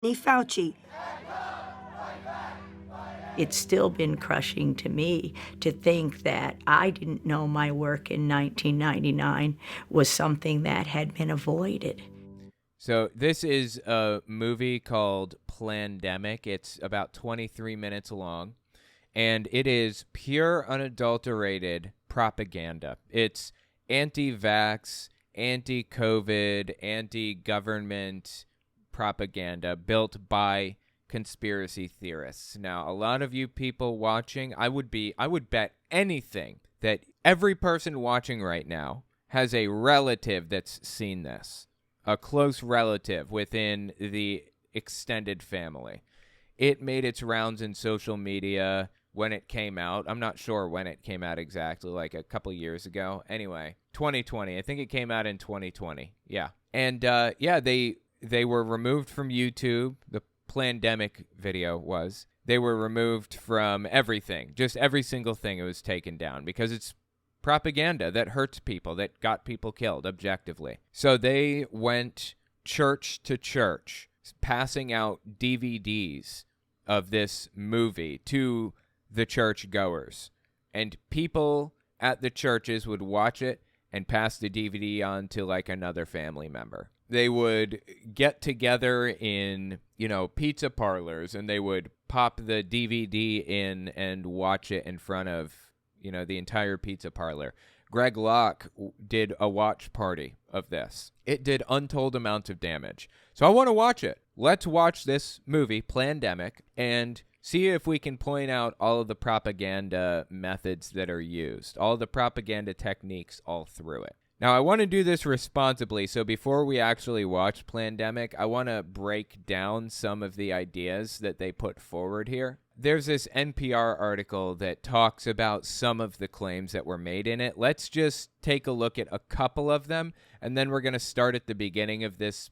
Fauci. It's still been crushing to me to think that I didn't know my work in 1999 was something that had been avoided. So this is a movie called Plandemic. It's about 23 minutes long, and it is pure, unadulterated propaganda. It's anti-vax, anti-COVID, anti-government propaganda built by conspiracy theorists. Now, a lot of you people watching, I would bet anything that every person watching right now has a relative that's seen this, a close relative within the extended family. It made its rounds in social media when it came out. I'm not sure when it came out exactly, like a couple years ago. Anyway, 2020. I think it came out in 2020. Yeah. And they were removed from YouTube. The Plandemic video was. They were removed from everything. Just every single thing, it was taken down because it's propaganda that hurts people, that got people killed objectively. So they went church to church, passing out DVDs of this movie to the church goers. And people at the churches would watch it and pass the DVD on to like another family member. They would get together in, pizza parlors, and they would pop the DVD in and watch it in front of, the entire pizza parlor. Greg Locke did a watch party of this. It did untold amounts of damage. So I want to watch it. Let's watch this movie, Plandemic, and see if we can point out all of the propaganda methods that are used, all the propaganda techniques all through it. Now, I want to do this responsibly, so before we actually watch Plandemic, I want to break down some of the ideas that they put forward here. There's this NPR article that talks about some of the claims that were made in it. Let's just take a look at a couple of them, and then we're going to start at the beginning of this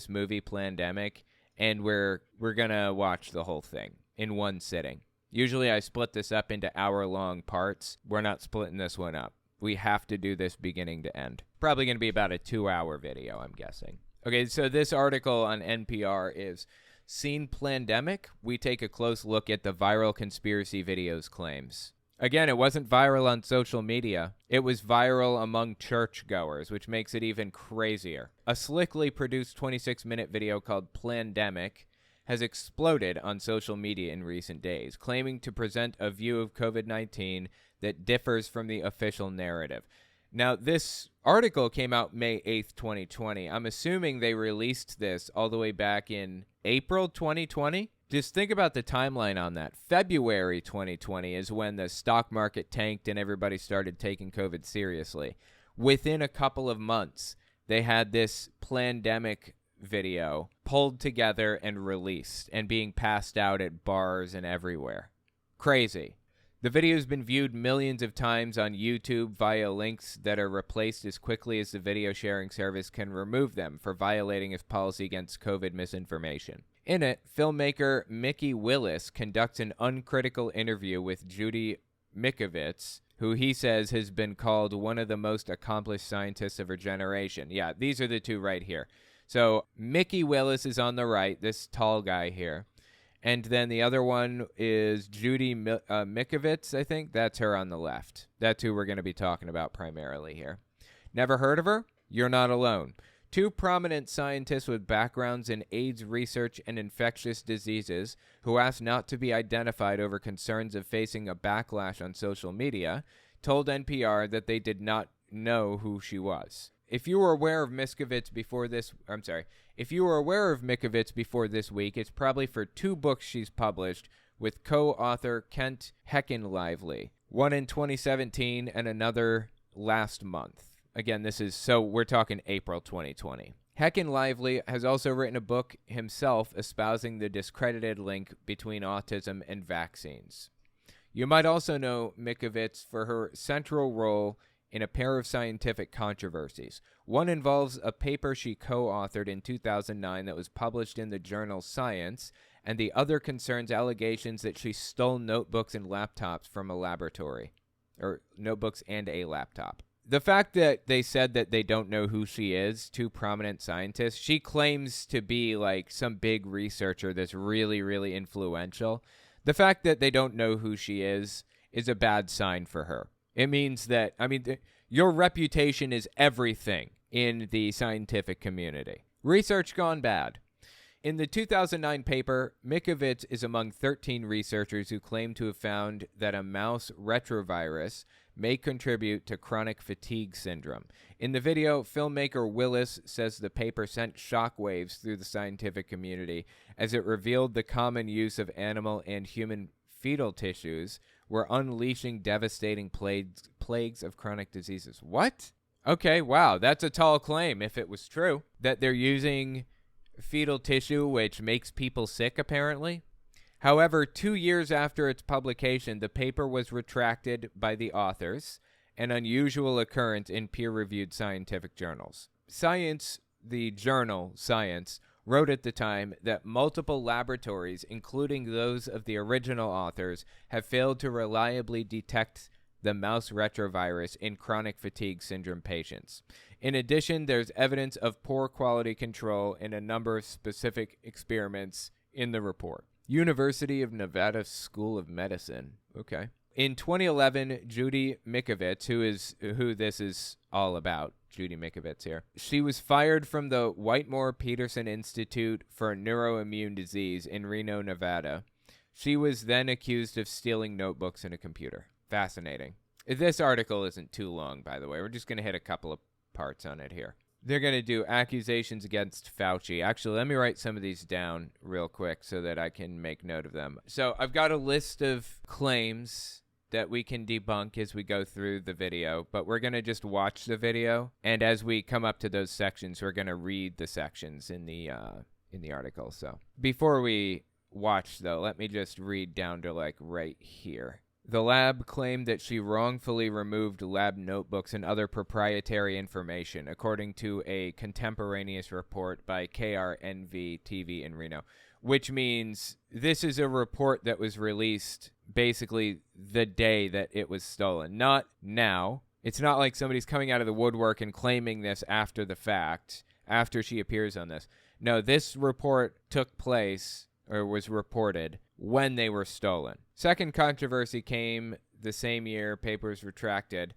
movie, Plandemic, and we're going to watch the whole thing in one sitting. Usually I split this up into hour-long parts. We're not splitting this one up. We have to do this beginning to end. Probably going to be about a 2-hour video, I'm guessing. Okay, so this article on NPR is Seen Plandemic? We take a close look at the viral conspiracy videos claims. Again, it wasn't viral on social media. It was viral among churchgoers, which makes it even crazier. A slickly produced 26-minute video called Plandemic has exploded on social media in recent days, claiming to present a view of COVID-19 that differs from the official narrative. Now, this article came out May 8th, 2020. I'm assuming they released this all the way back in April 2020. Just think about the timeline on that. February 2020 is when the stock market tanked and everybody started taking COVID seriously. Within a couple of months, they had this Plandemic video pulled together and released and being passed out at bars and everywhere. Crazy. The video has been viewed millions of times on YouTube via links that are replaced as quickly as the video sharing service can remove them for violating its policy against COVID misinformation. In it, filmmaker Mickey Willis conducts an uncritical interview with Judy Mikovits, who he says has been called one of the most accomplished scientists of her generation. Yeah, these are the two right here. So Mickey Willis is on the right, this tall guy here. And then the other one is Judy Mikovits, I think. That's her on the left. That's who we're going to be talking about primarily here. Never heard of her? You're not alone. Two prominent scientists with backgrounds in AIDS research and infectious diseases who asked not to be identified over concerns of facing a backlash on social media told NPR that they did not know who she was. If you were aware of Mikovits before this week, it's probably for two books she's published with co-author Kent Heckenlively, one in 2017 and another last month. Again, we're talking April 2020. Heckenlively has also written a book himself espousing the discredited link between autism and vaccines. You might also know Mikovits for her central role in a pair of scientific controversies. One involves a paper she co-authored in 2009 that was published in the journal Science, and the other concerns allegations that she stole notebooks and laptops from a laboratory, or notebooks and a laptop. the fact that they said that they don't know who she is, two prominent scientists, she claims to be like some big researcher that's really, really influential. The fact that they don't know who she is a bad sign for her. It means that, your reputation is everything in the scientific community. Research gone bad. In the 2009 paper, Mikovits is among 13 researchers who claim to have found that a mouse retrovirus may contribute to chronic fatigue syndrome. In the video, filmmaker Willis says the paper sent shockwaves through the scientific community as it revealed the common use of animal and human fetal tissues were unleashing devastating plagues of chronic diseases. What? Okay, wow, that's a tall claim if it was true, that they're using fetal tissue which makes people sick, apparently. However, 2 years after its publication, the paper was retracted by the authors, an unusual occurrence in peer-reviewed scientific journals. Science, the journal Science, wrote at the time that multiple laboratories, including those of the original authors, have failed to reliably detect the mouse retrovirus in chronic fatigue syndrome patients. In addition, there's evidence of poor quality control in a number of specific experiments in the report. University of Nevada School of Medicine. Okay. In 2011, Judy Mikovits, who this is all about, Judy Mikovits here, she was fired from the Whitmore-Peterson Institute for Neuroimmune Disease in Reno, Nevada. She was then accused of stealing notebooks and a computer. Fascinating. This article isn't too long, by the way. We're just going to hit a couple of parts on it here. They're going to do accusations against Fauci. Actually, let me write some of these down real quick so that I can make note of them. So I've got a list of claims that we can debunk as we go through the video, but we're going to just watch the video. And as we come up to those sections, we're going to read the sections in the article. So before we watch, though, let me just read down to like right here. The lab claimed that she wrongfully removed lab notebooks and other proprietary information, according to a contemporaneous report by KRNV TV in Reno, which means this is a report that was released basically the day that it was stolen, not now. It's not like somebody's coming out of the woodwork and claiming this after the fact, after she appears on this. No, this report took place or was reported when they were stolen. Second controversy came the same year papers retracted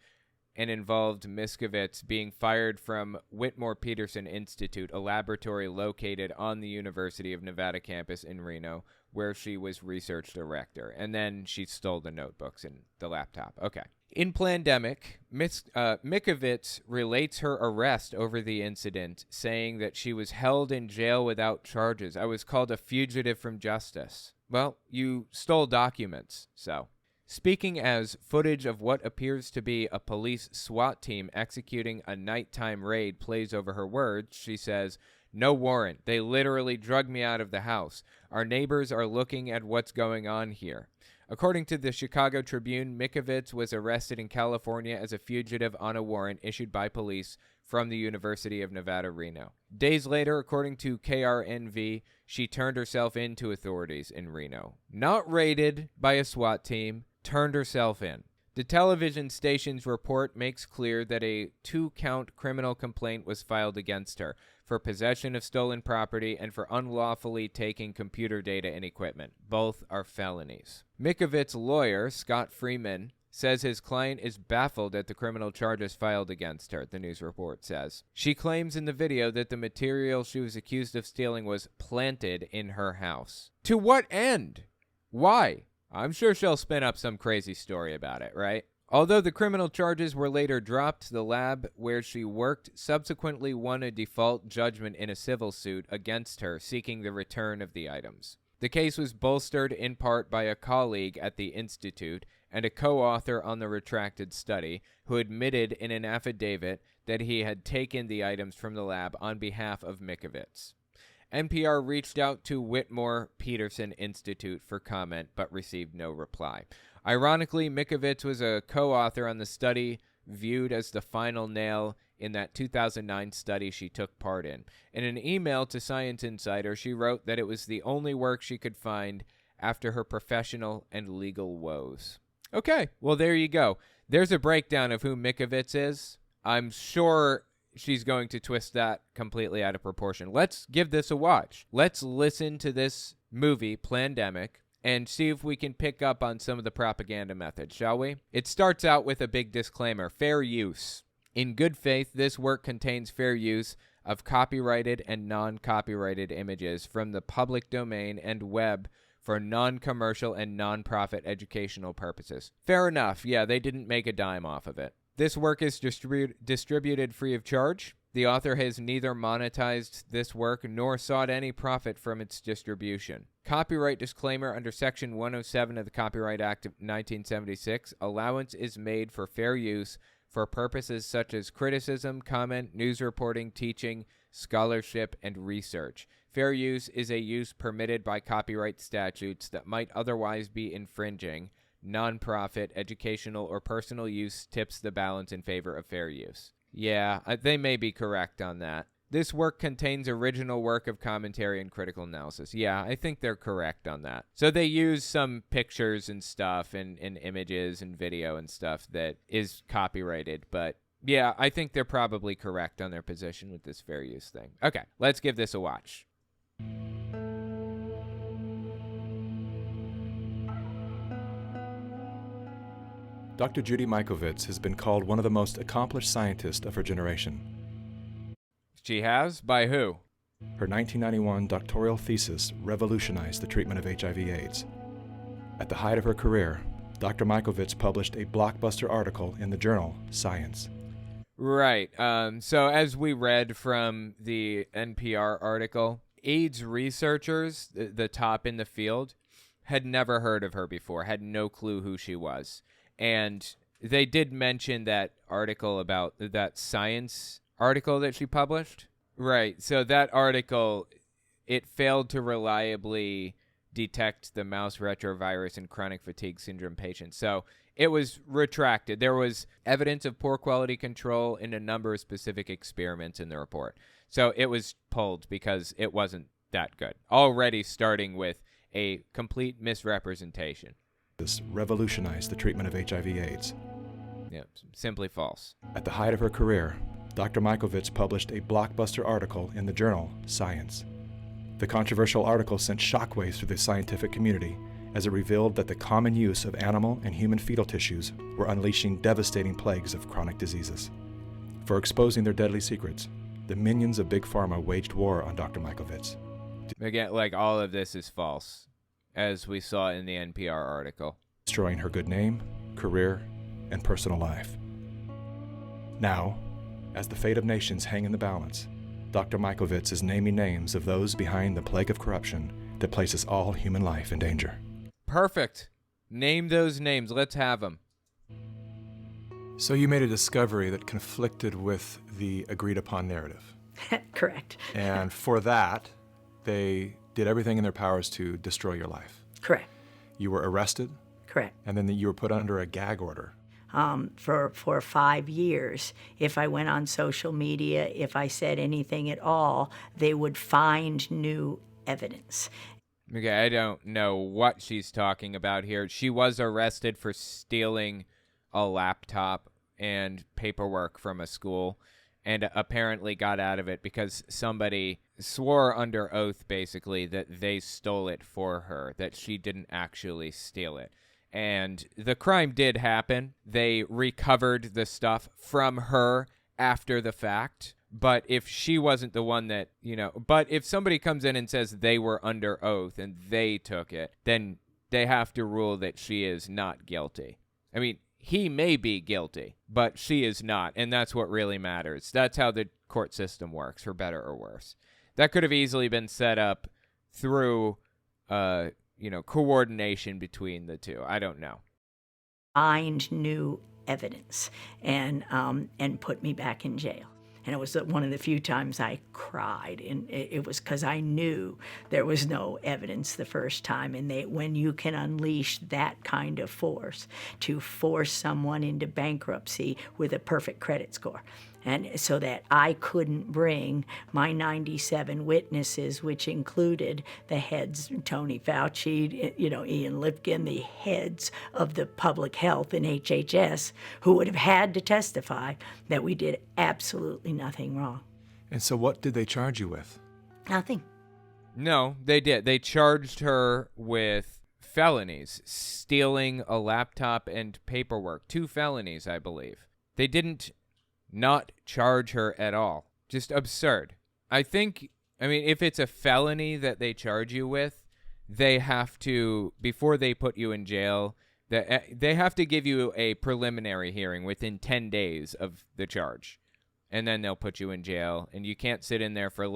and involved Mikovits being fired from Whitmore-Peterson Institute, a laboratory located on the University of Nevada campus in Reno, where she was research director. And then she stole the notebooks and the laptop. Okay. In Plandemic, Mikovits relates her arrest over the incident, saying that she was held in jail without charges. I was called a fugitive from justice. Well, you stole documents, so. Speaking as footage of what appears to be a police SWAT team executing a nighttime raid plays over her words, she says, "No warrant. They literally drugged me out of the house. Our neighbors are looking at what's going on here." According to the Chicago Tribune, Mikovits was arrested in California as a fugitive on a warrant issued by police from the University of Nevada, Reno. Days later, according to KRNV, she turned herself in to authorities in Reno. Not raided by a SWAT team, turned herself in. The television station's report makes clear that a 2-count criminal complaint was filed against her for possession of stolen property and for unlawfully taking computer data and equipment. Both are felonies. Mikovits' lawyer, Scott Freeman, says his client is baffled at the criminal charges filed against her, the news report says. She claims in the video that the material she was accused of stealing was planted in her house. To what end? Why? I'm sure she'll spin up some crazy story about it, right? Although the criminal charges were later dropped, the lab where she worked subsequently won a default judgment in a civil suit against her, seeking the return of the items. The case was bolstered in part by a colleague at the Institute and a co-author on the retracted study, who admitted in an affidavit that he had taken the items from the lab on behalf of Mikovits. NPR reached out to Whitmore-Peterson Institute for comment, but received no reply. Ironically, Mikovits was a co-author on the study viewed as the final nail in that 2009 study she took part in. In an email to Science Insider, she wrote that it was the only work she could find after her professional and legal woes. Okay, well, there you go. There's a breakdown of who Mikovits is. I'm sure she's going to twist that completely out of proportion. Let's give this a watch. Let's listen to this movie, Plandemic, and see if we can pick up on some of the propaganda methods, shall we? It starts out with a big disclaimer: fair use. In good faith, this work contains fair use of copyrighted and non-copyrighted images from the public domain and web for non-commercial and non-profit educational purposes. Fair enough. Yeah, they didn't make a dime off of it. This work is distributed free of charge. The author has neither monetized this work nor sought any profit from its distribution. Copyright disclaimer: under Section 107 of the Copyright Act of 1976, allowance is made for fair use for purposes such as criticism, comment, news reporting, teaching, scholarship, and research. Fair use is a use permitted by copyright statutes that might otherwise be infringing. Non-profit, educational, or personal use tips the balance in favor of fair use. Yeah, they may be correct on that. This work contains original work of commentary and critical analysis. Yeah, I think they're correct on that. So they use some pictures and stuff and images and video and stuff that is copyrighted. But yeah, I think they're probably correct on their position with this fair use thing. Okay, let's give this a watch. Dr. Judy Mikovits has been called one of the most accomplished scientists of her generation. She has? By who? Her 1991 doctoral thesis revolutionized the treatment of HIV/AIDS. At the height of her career, Dr. Mikovits published a blockbuster article in the journal Science. Right. So as we read from the NPR article, AIDS researchers, the top in the field, had never heard of her before, had no clue who she was. And they did mention that article about that Science article that she published. Right. So that article, it failed to reliably detect the mouse retrovirus in chronic fatigue syndrome patients. So it was retracted. There was evidence of poor quality control in a number of specific experiments in the report. So it was pulled because it wasn't that good. Already starting with a complete misrepresentation. This revolutionized the treatment of HIV/AIDS. Yeah, simply false. At the height of her career, Dr. Mikovits published a blockbuster article in the journal Science. The controversial article sent shockwaves through the scientific community as it revealed that the common use of animal and human fetal tissues were unleashing devastating plagues of chronic diseases. For exposing their deadly secrets, the minions of Big Pharma waged war on Dr. Mikovits. Again, like, all of this is false, as we saw in the NPR article. Destroying her good name, career, and personal life. Now, as the fate of nations hang in the balance, Dr. Mikovits is naming names of those behind the plague of corruption that places all human life in danger. Perfect. Name those names. Let's have them. So you made a discovery that conflicted with the agreed-upon narrative. Correct. And for that, they did everything in their powers to destroy your life. Correct. You were arrested, Correct. and then you were put under a gag order. For 5 years, if I went on social media, if I said anything at all, they would find new evidence. Okay, I don't know what she's talking about here. She was arrested for stealing a laptop and paperwork from a school, and apparently got out of it because somebody swore under oath, basically, that they stole it for her, that she didn't actually steal it. And the crime did happen. They recovered the stuff from her after the fact. But if she wasn't the one that, but if somebody comes in and says they were under oath and they took it, then they have to rule that she is not guilty. I mean, he may be guilty, but she is not. And that's what really matters. That's how the court system works, for better or worse. That could have easily been set up through, coordination between the two. I don't know. Find new evidence and put me back in jail. And it was one of the few times I cried, and it was because I knew there was no evidence the first time. And when you can unleash that kind of force to force someone into bankruptcy with a perfect credit score, And so that I couldn't bring my 97 witnesses, which included the heads, Tony Fauci, Ian Lipkin, the heads of the public health in HHS, who would have had to testify that we did absolutely nothing wrong. And so what did they charge you with? Nothing. No, they did. They charged her with felonies, stealing a laptop and paperwork. 2 felonies, I believe. They didn't not charge her at all. Just absurd. I mean, if it's a felony that they charge you with, they have to, before they put you in jail, they have to give you a preliminary hearing within 10 days of the charge. And then they'll put you in jail, and you can't sit in there for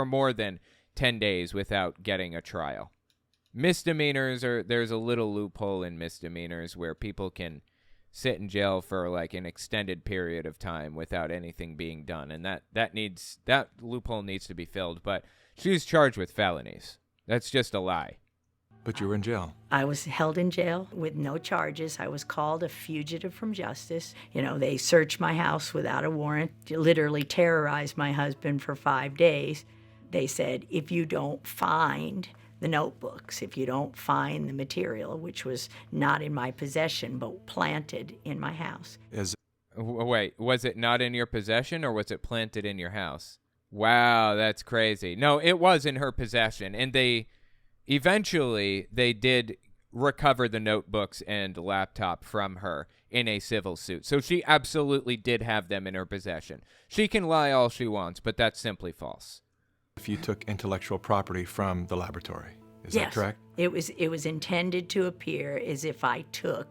more than 10 days without getting a trial. Misdemeanors there's a little loophole in misdemeanors where people can sit in jail for like an extended period of time without anything being done, and that loophole needs to be filled. But she was charged with felonies. That's just a lie. But you were in jail. I was held in jail with no charges. I was called a fugitive from justice. They searched my house without a warrant, literally terrorized my husband for 5 days. They said, if you don't find the notebooks, if you don't find the material, which was not in my possession but planted in my house. Wait, was it not in your possession or was it planted in your house? Wow, that's crazy. No, it was in her possession, and they did recover the notebooks and laptop from her in a civil suit. So she absolutely did have them in her possession. She can lie all she wants, but that's simply false. If you took intellectual property from the laboratory, is that correct? It was intended to appear as if I took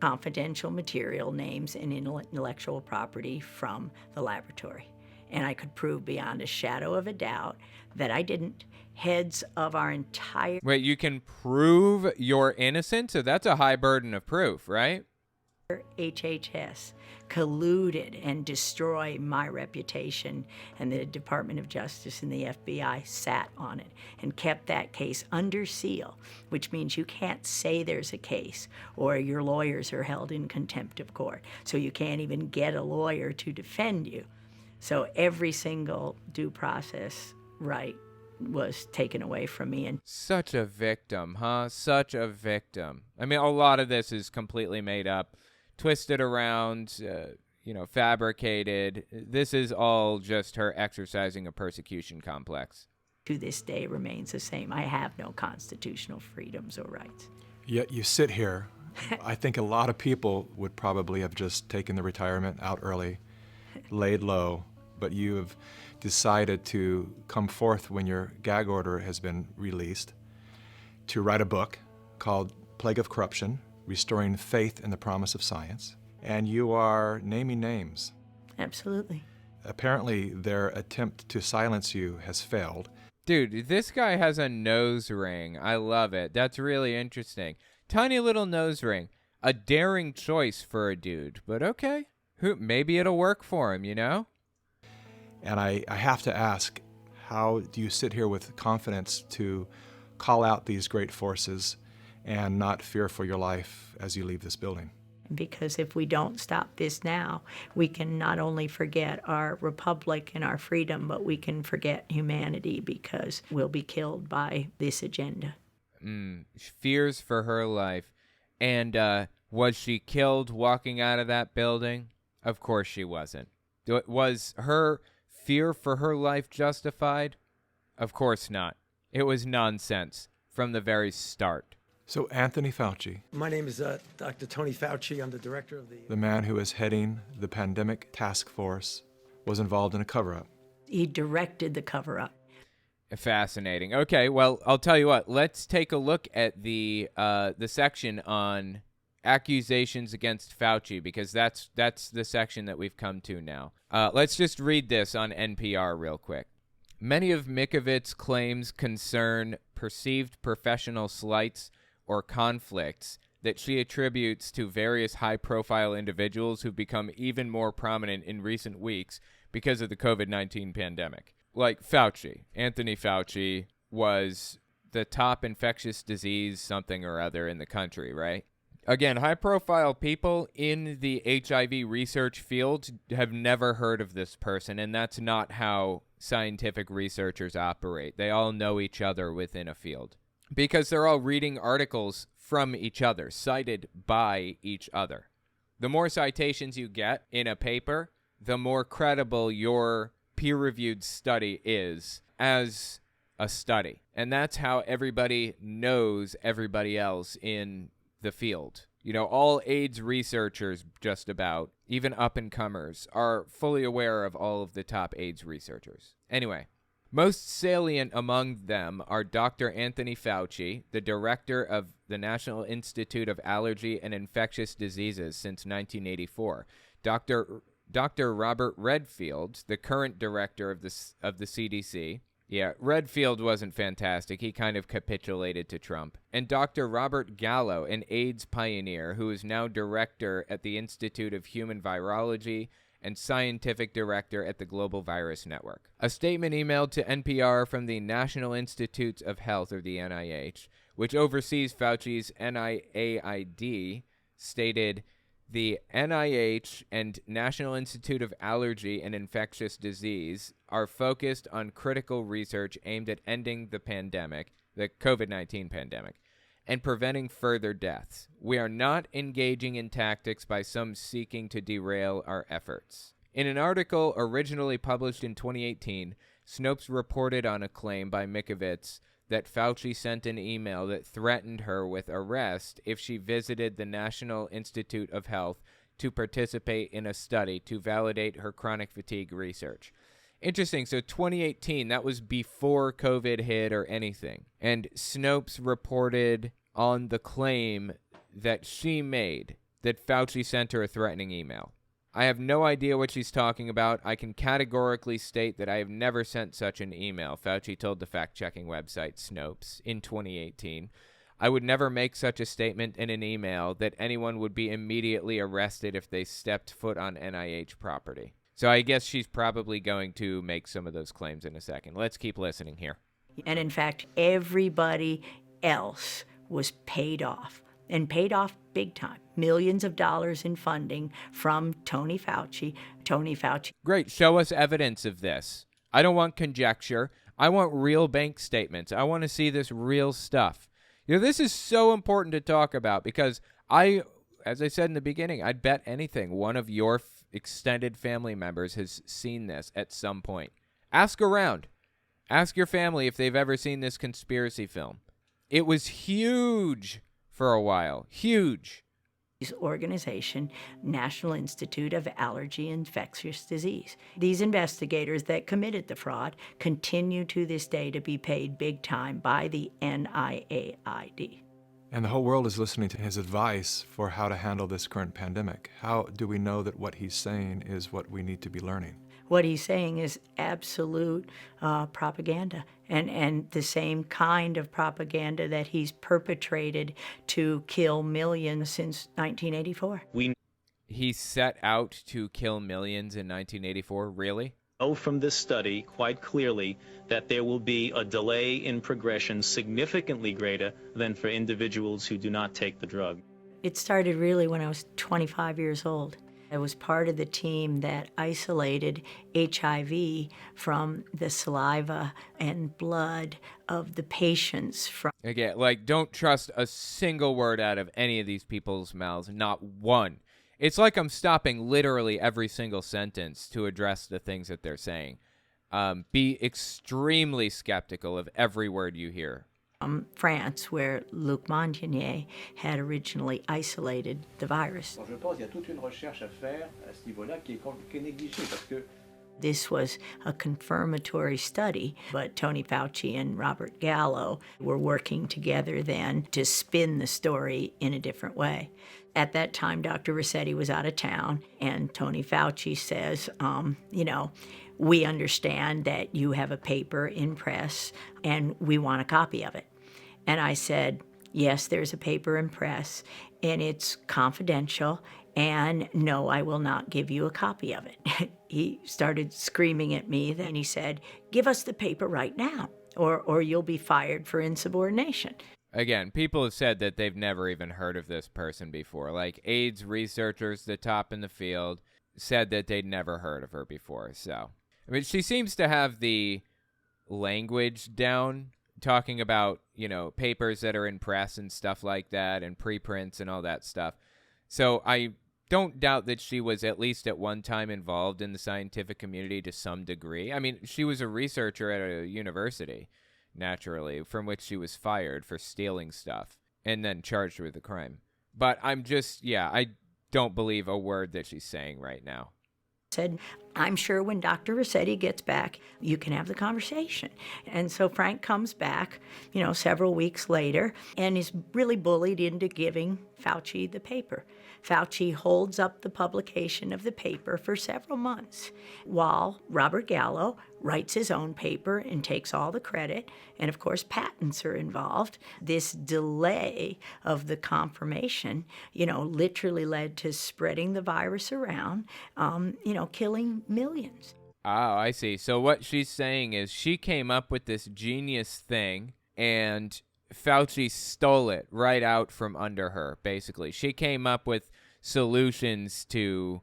confidential material, names, and intellectual property from the laboratory. And I could prove beyond a shadow of a doubt that I didn't. Heads of our entire... Wait, you can prove you're innocent? So that's a high burden of proof, right? HHS colluded and destroyed my reputation, and the Department of Justice and the FBI sat on it and kept that case under seal, which means you can't say there's a case, or your lawyers are held in contempt of court. So you can't even get a lawyer to defend you. So every single due process right was taken away from me. And such a victim, huh? Such a victim. I mean, a lot of this is completely made up, twisted around, fabricated. This is all just her exercising a persecution complex. To this day remains the same. I have no constitutional freedoms or rights. Yet you sit here. I think a lot of people would probably have just taken the retirement out early, laid low, but you have decided to come forth when your gag order has been released to write a book called Plague of Corruption, Restoring Faith in the Promise of Science. And you are naming names. Absolutely. Apparently, their attempt to silence you has failed. Dude, this guy has a nose ring. I love it. That's really interesting. Tiny little nose ring. A daring choice for a dude, but okay. Maybe it'll work for him, And I have to ask, how do you sit here with confidence to call out these great forces and not fear for your life as you leave this building? Because if we don't stop this now, we can not only forget our republic and our freedom, but we can forget humanity because we'll be killed by this agenda. Fears for her life. And was she killed walking out of that building? Of course she wasn't. Was her fear for her life justified? Of course not. It was nonsense from the very start. So Anthony Fauci, my name is Dr. Tony Fauci. I'm the director of the man who is heading the pandemic task force, was involved in a cover-up. He directed the cover-up. Fascinating. Okay, well, I'll tell you what. Let's take a look at the section on accusations against Fauci, because that's the section that we've come to now. Let's just read this on NPR real quick. Many of Mikovits' claims concern perceived professional slights or conflicts that she attributes to various high-profile individuals who've become even more prominent in recent weeks because of the COVID-19 pandemic. Like Fauci. Anthony Fauci was the top infectious disease something or other in the country, right? Again, high-profile people in the HIV research field have never heard of this person, and that's not how scientific researchers operate. They all know each other within a field because they're all reading articles from each other, cited by each other. The more citations you get in a paper, the more credible your peer-reviewed study is as a study. And that's how everybody knows everybody else in the field. You know, all AIDS researchers, just about, even up-and-comers, are fully aware of all of the top AIDS researchers. Anyway, most salient among them are Dr. Anthony Fauci, the director of the National Institute of Allergy and Infectious Diseases since 1984, Dr. Robert Redfield, the current director of the CDC. Yeah, Redfield wasn't fantastic. He kind of capitulated to Trump. And Dr. Robert Gallo, an AIDS pioneer who is now director at the Institute of Human Virology and scientific director at the Global Virus Network. A statement emailed to NPR from the National Institutes of Health, or the NIH, which oversees Fauci's NIAID, stated, "The NIH and National Institute of Allergy and Infectious Disease are focused on critical research aimed at ending the pandemic, the COVID-19 pandemic, and preventing further deaths. We are not engaging in tactics by some seeking to derail our efforts." In an article originally published in 2018, Snopes reported on a claim by Mikovits that Fauci sent an email that threatened her with arrest if she visited the National Institute of Health to participate in a study to validate her chronic fatigue research. Interesting. So 2018, that was before COVID hit or anything. And Snopes reported on the claim that she made that Fauci sent her a threatening email. I have no idea what she's talking about. I can categorically state that I have never sent such an email, Fauci told the fact-checking website Snopes in 2018. I would never make such a statement in an email that anyone would be immediately arrested if they stepped foot on NIH property. So I guess she's probably going to make some of those claims in a second. Let's keep listening here. And in fact, everybody else was paid off, and paid off big time. Millions of dollars in funding from Tony Fauci. Great. Show us evidence of this. I don't want conjecture. I want real bank statements. I want to see this real stuff. You know, this is so important to talk about because as I said in the beginning, I'd bet anything one of your extended family members has seen this at some point. Ask around. Ask your family if they've ever seen this conspiracy film. It was huge for a while. Huge. Organization, National Institute of Allergy and Infectious Disease. These investigators that committed the fraud continue to this day to be paid big time by the NIAID. And the whole world is listening to his advice for how to handle this current pandemic. How do we know that what he's saying is what we need to be learning? What he's saying is absolute propaganda, and the same kind of propaganda that he's perpetrated to kill millions since 1984. He set out to kill millions in 1984, really? Know from this study quite clearly that there will be a delay in progression significantly greater than for individuals who do not take the drug. It started really when I was 25 years old. I was part of the team that isolated HIV from the saliva and blood of the patients. Again, don't trust a single word out of any of these people's mouths, not one. It's like I'm stopping literally every single sentence to address the things that they're saying. Be extremely skeptical of every word you hear. France, where Luc Montagnier had originally isolated the virus. This was a confirmatory study, but Tony Fauci and Robert Gallo were working together then to spin the story in a different way. At that time, Dr. Rossetti was out of town, and Tony Fauci says, we understand that you have a paper in press, and we want a copy of it. And I said, yes, there's a paper in press, and it's confidential, and no, I will not give you a copy of it. He started screaming at me, then he said, give us the paper right now, or you'll be fired for insubordination. Again, people have said that they've never even heard of this person before. Like AIDS researchers, the top in the field, said that they'd never heard of her before. So, I mean, she seems to have the language down, talking about, papers that are in press and stuff like that, and preprints and all that stuff. So I don't doubt that she was at least at one time involved in the scientific community to some degree. I mean, she was a researcher at a university, naturally, from which she was fired for stealing stuff and then charged with a crime. But I don't believe a word that she's saying right now. Said, I'm sure when Dr. Rossetti gets back, you can have the conversation. And so Frank comes back, several weeks later, and is really bullied into giving Fauci the paper. Fauci holds up the publication of the paper for several months, while Robert Gallo writes his own paper and takes all the credit. And of course, patents are involved. This delay of the confirmation, literally led to spreading the virus around, killing millions. Oh, I see. So what she's saying is she came up with this genius thing and Fauci stole it right out from under her, basically. She came up with solutions to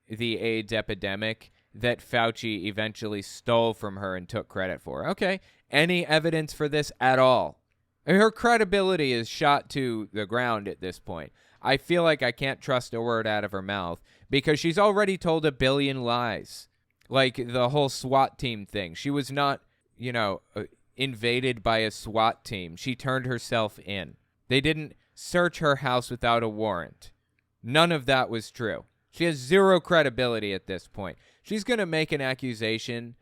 the AIDS epidemic that Fauci eventually stole from her and took credit for. Okay, any evidence for this at all? Her credibility is shot to the ground at this point. I feel like I can't trust a word out of her mouth because she's already told 1 billion lies. Like the whole SWAT team thing. She was not, invaded by a SWAT team. She turned herself in. They didn't search her house without a warrant. None of that was true. She has zero credibility at this point. She's going to make an accusation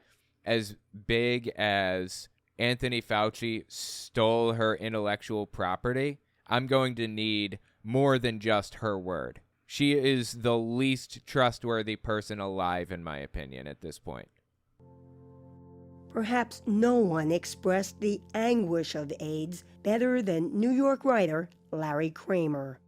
as big as Anthony Fauci stole her intellectual property. I'm going to need more than just her word. She is the least trustworthy person alive, in my opinion, at this point. Perhaps no one expressed the anguish of AIDS better than New York writer Larry Kramer.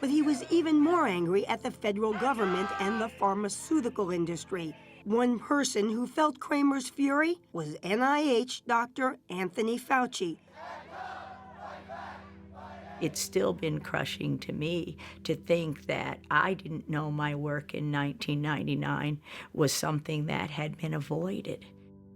But he was even more angry at the federal government and the pharmaceutical industry. One person who felt Kramer's fury was NIH Dr. Anthony Fauci. It's still been crushing to me to think that I didn't know my work in 1999 was something that had been avoided.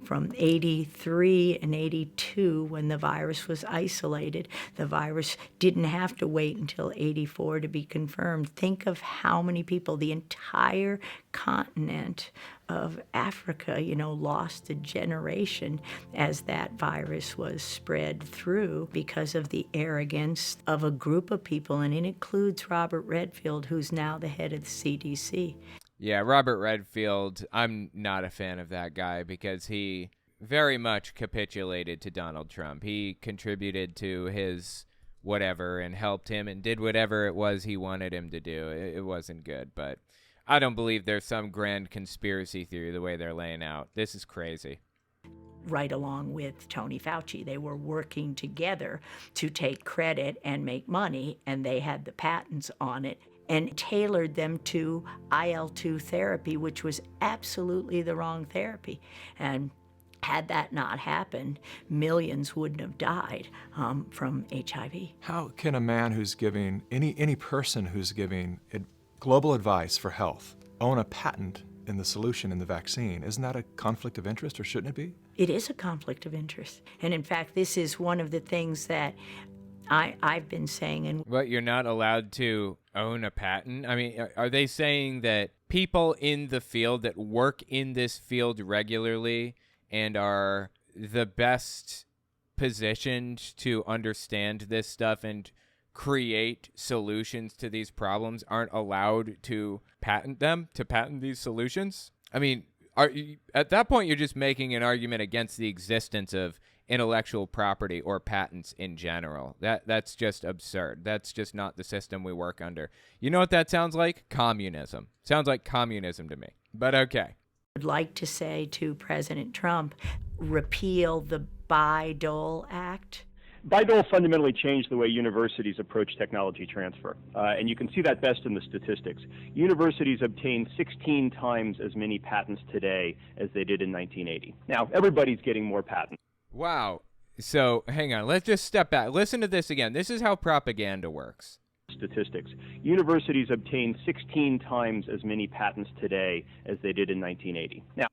From 83 and 82, when the virus was isolated, the virus didn't have to wait until 84 to be confirmed. Think of how many people, the entire continent of Africa, lost a generation as that virus was spread through because of the arrogance of a group of people, and it includes Robert Redfield, who's now the head of the CDC. Yeah, Robert Redfield, I'm not a fan of that guy because he very much capitulated to Donald Trump. He contributed to his whatever and helped him and did whatever it was he wanted him to do. It wasn't good, but I don't believe there's some grand conspiracy theory the way they're laying out. This is crazy. Right along with Tony Fauci, they were working together to take credit and make money, and they had the patents on it and tailored them to IL-2 therapy, which was absolutely the wrong therapy. And had that not happened, millions wouldn't have died from HIV. How can a man who's giving, any person who's giving global advice for health, own a patent in the solution in the vaccine? Isn't that a conflict of interest, or shouldn't it be? It is a conflict of interest. And in fact, this is one of the things that I've been saying. And what, you're not allowed to own a patent? I mean, are they saying that people in the field that work in this field regularly and are the best positioned to understand this stuff and create solutions to these problems aren't allowed to patent these solutions? I mean, at that point, you're just making an argument against the existence of intellectual property or patents in general. That's just absurd. That's just not the system we work under. You know what that sounds like? Communism. Sounds like communism to me. But okay. I'd like to say to President Trump, repeal the Bayh-Dole Act. Bayh-Dole fundamentally changed the way universities approach technology transfer, and you can see that best in the statistics. Universities obtain 16 times as many patents today as they did in 1980. Now, everybody's getting more patents. Wow. So hang on. Let's just step back. Listen to this again. This is how propaganda works. Statistics. Universities obtain 16 times as many patents today as they did in 1980. Now,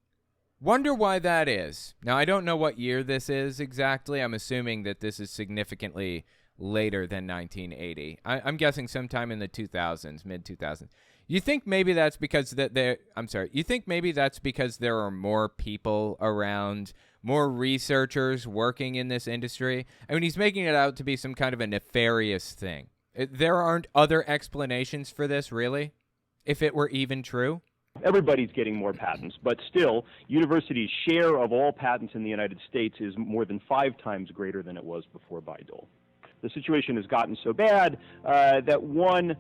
wonder why that is. Now, I don't know what year this is exactly. I'm assuming that this is significantly later than 1980. I'm guessing sometime in the 2000s, mid 2000s. You think maybe that's because you think maybe that's because there are more people around, more researchers working in this industry? I mean, he's making it out to be some kind of a nefarious thing. There aren't other explanations for this, really, if it were even true? everybody's getting more patents, but still, universities' share of all patents in the United States is more than 5 times greater than it was before Bayh-Dole. The situation has gotten so bad that one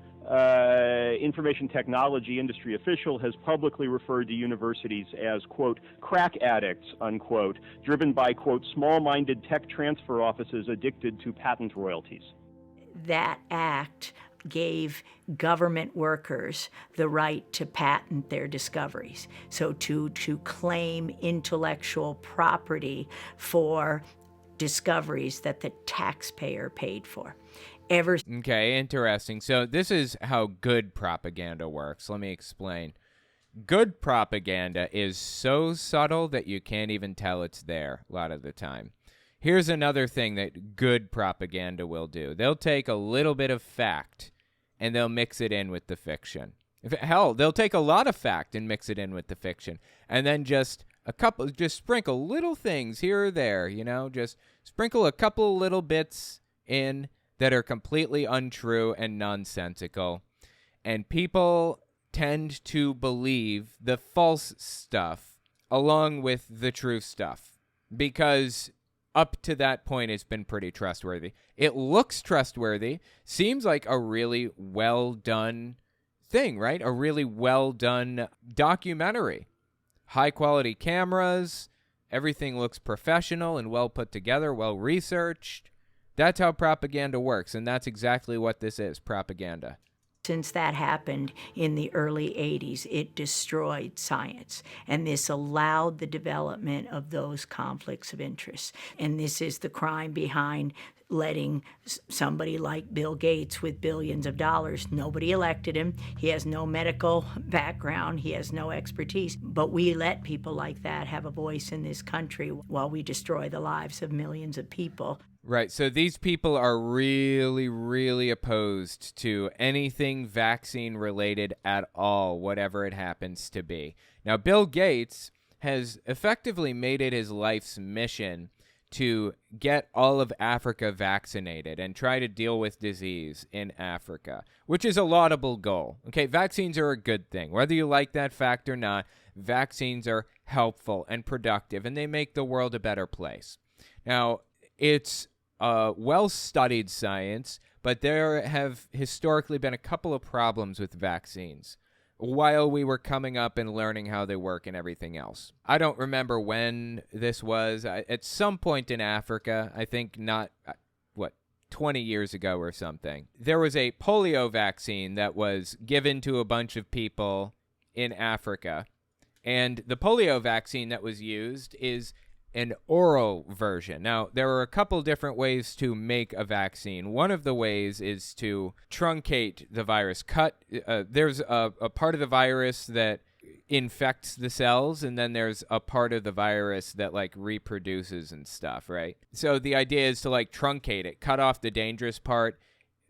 information technology industry official has publicly referred to universities as, quote, crack addicts, unquote, driven by, quote, small-minded tech transfer offices addicted to patent royalties. That act gave government workers the right to patent their discoveries. So to claim intellectual property for discoveries that the taxpayer paid for. Okay, interesting. So this is how good propaganda works. Let me explain. Good propaganda is so subtle that you can't even tell it's there a lot of the time. Here's another thing that good propaganda will do. They'll take a little bit of fact and they'll mix it in with the fiction. Hell, they'll take a lot of fact and mix it in with the fiction. And then just sprinkle little things here or there, just sprinkle a couple little bits in that are completely untrue and nonsensical. And people tend to believe the false stuff along with the true stuff because up to that point, it's been pretty trustworthy. It looks trustworthy, seems like a really well-done thing, right? A really well-done documentary. High-quality cameras, everything looks professional and well put together, well-researched. That's how propaganda works, and that's exactly what this is, propaganda. Since that happened in the early 80s, it destroyed science, and this allowed the development of those conflicts of interest. And this is the crime behind letting somebody like Bill Gates with billions of dollars, nobody elected him, he has no medical background, he has no expertise, but we let people like that have a voice in this country while we destroy the lives of millions of people. Right, so these people are really, really opposed to anything vaccine-related at all, whatever it happens to be. Now, Bill Gates has effectively made it his life's mission to get all of Africa vaccinated and try to deal with disease in Africa, which is a laudable goal. Okay, vaccines are a good thing. Whether you like that fact or not, vaccines are helpful and productive, and they make the world a better place. Now, it's well-studied science, but there have historically been a couple of problems with vaccines while we were coming up and learning how they work and everything else. I don't remember when this was. At some point in Africa, I think 20 years ago or something, there was a polio vaccine that was given to a bunch of people in Africa. And the polio vaccine that was used is an oral version. Now, there are a couple different ways to make a vaccine. One of the ways is to truncate the virus. There's a part of the virus that infects the cells, and then there's a part of the virus that reproduces and stuff, right? So the idea is to truncate it, cut off the dangerous part,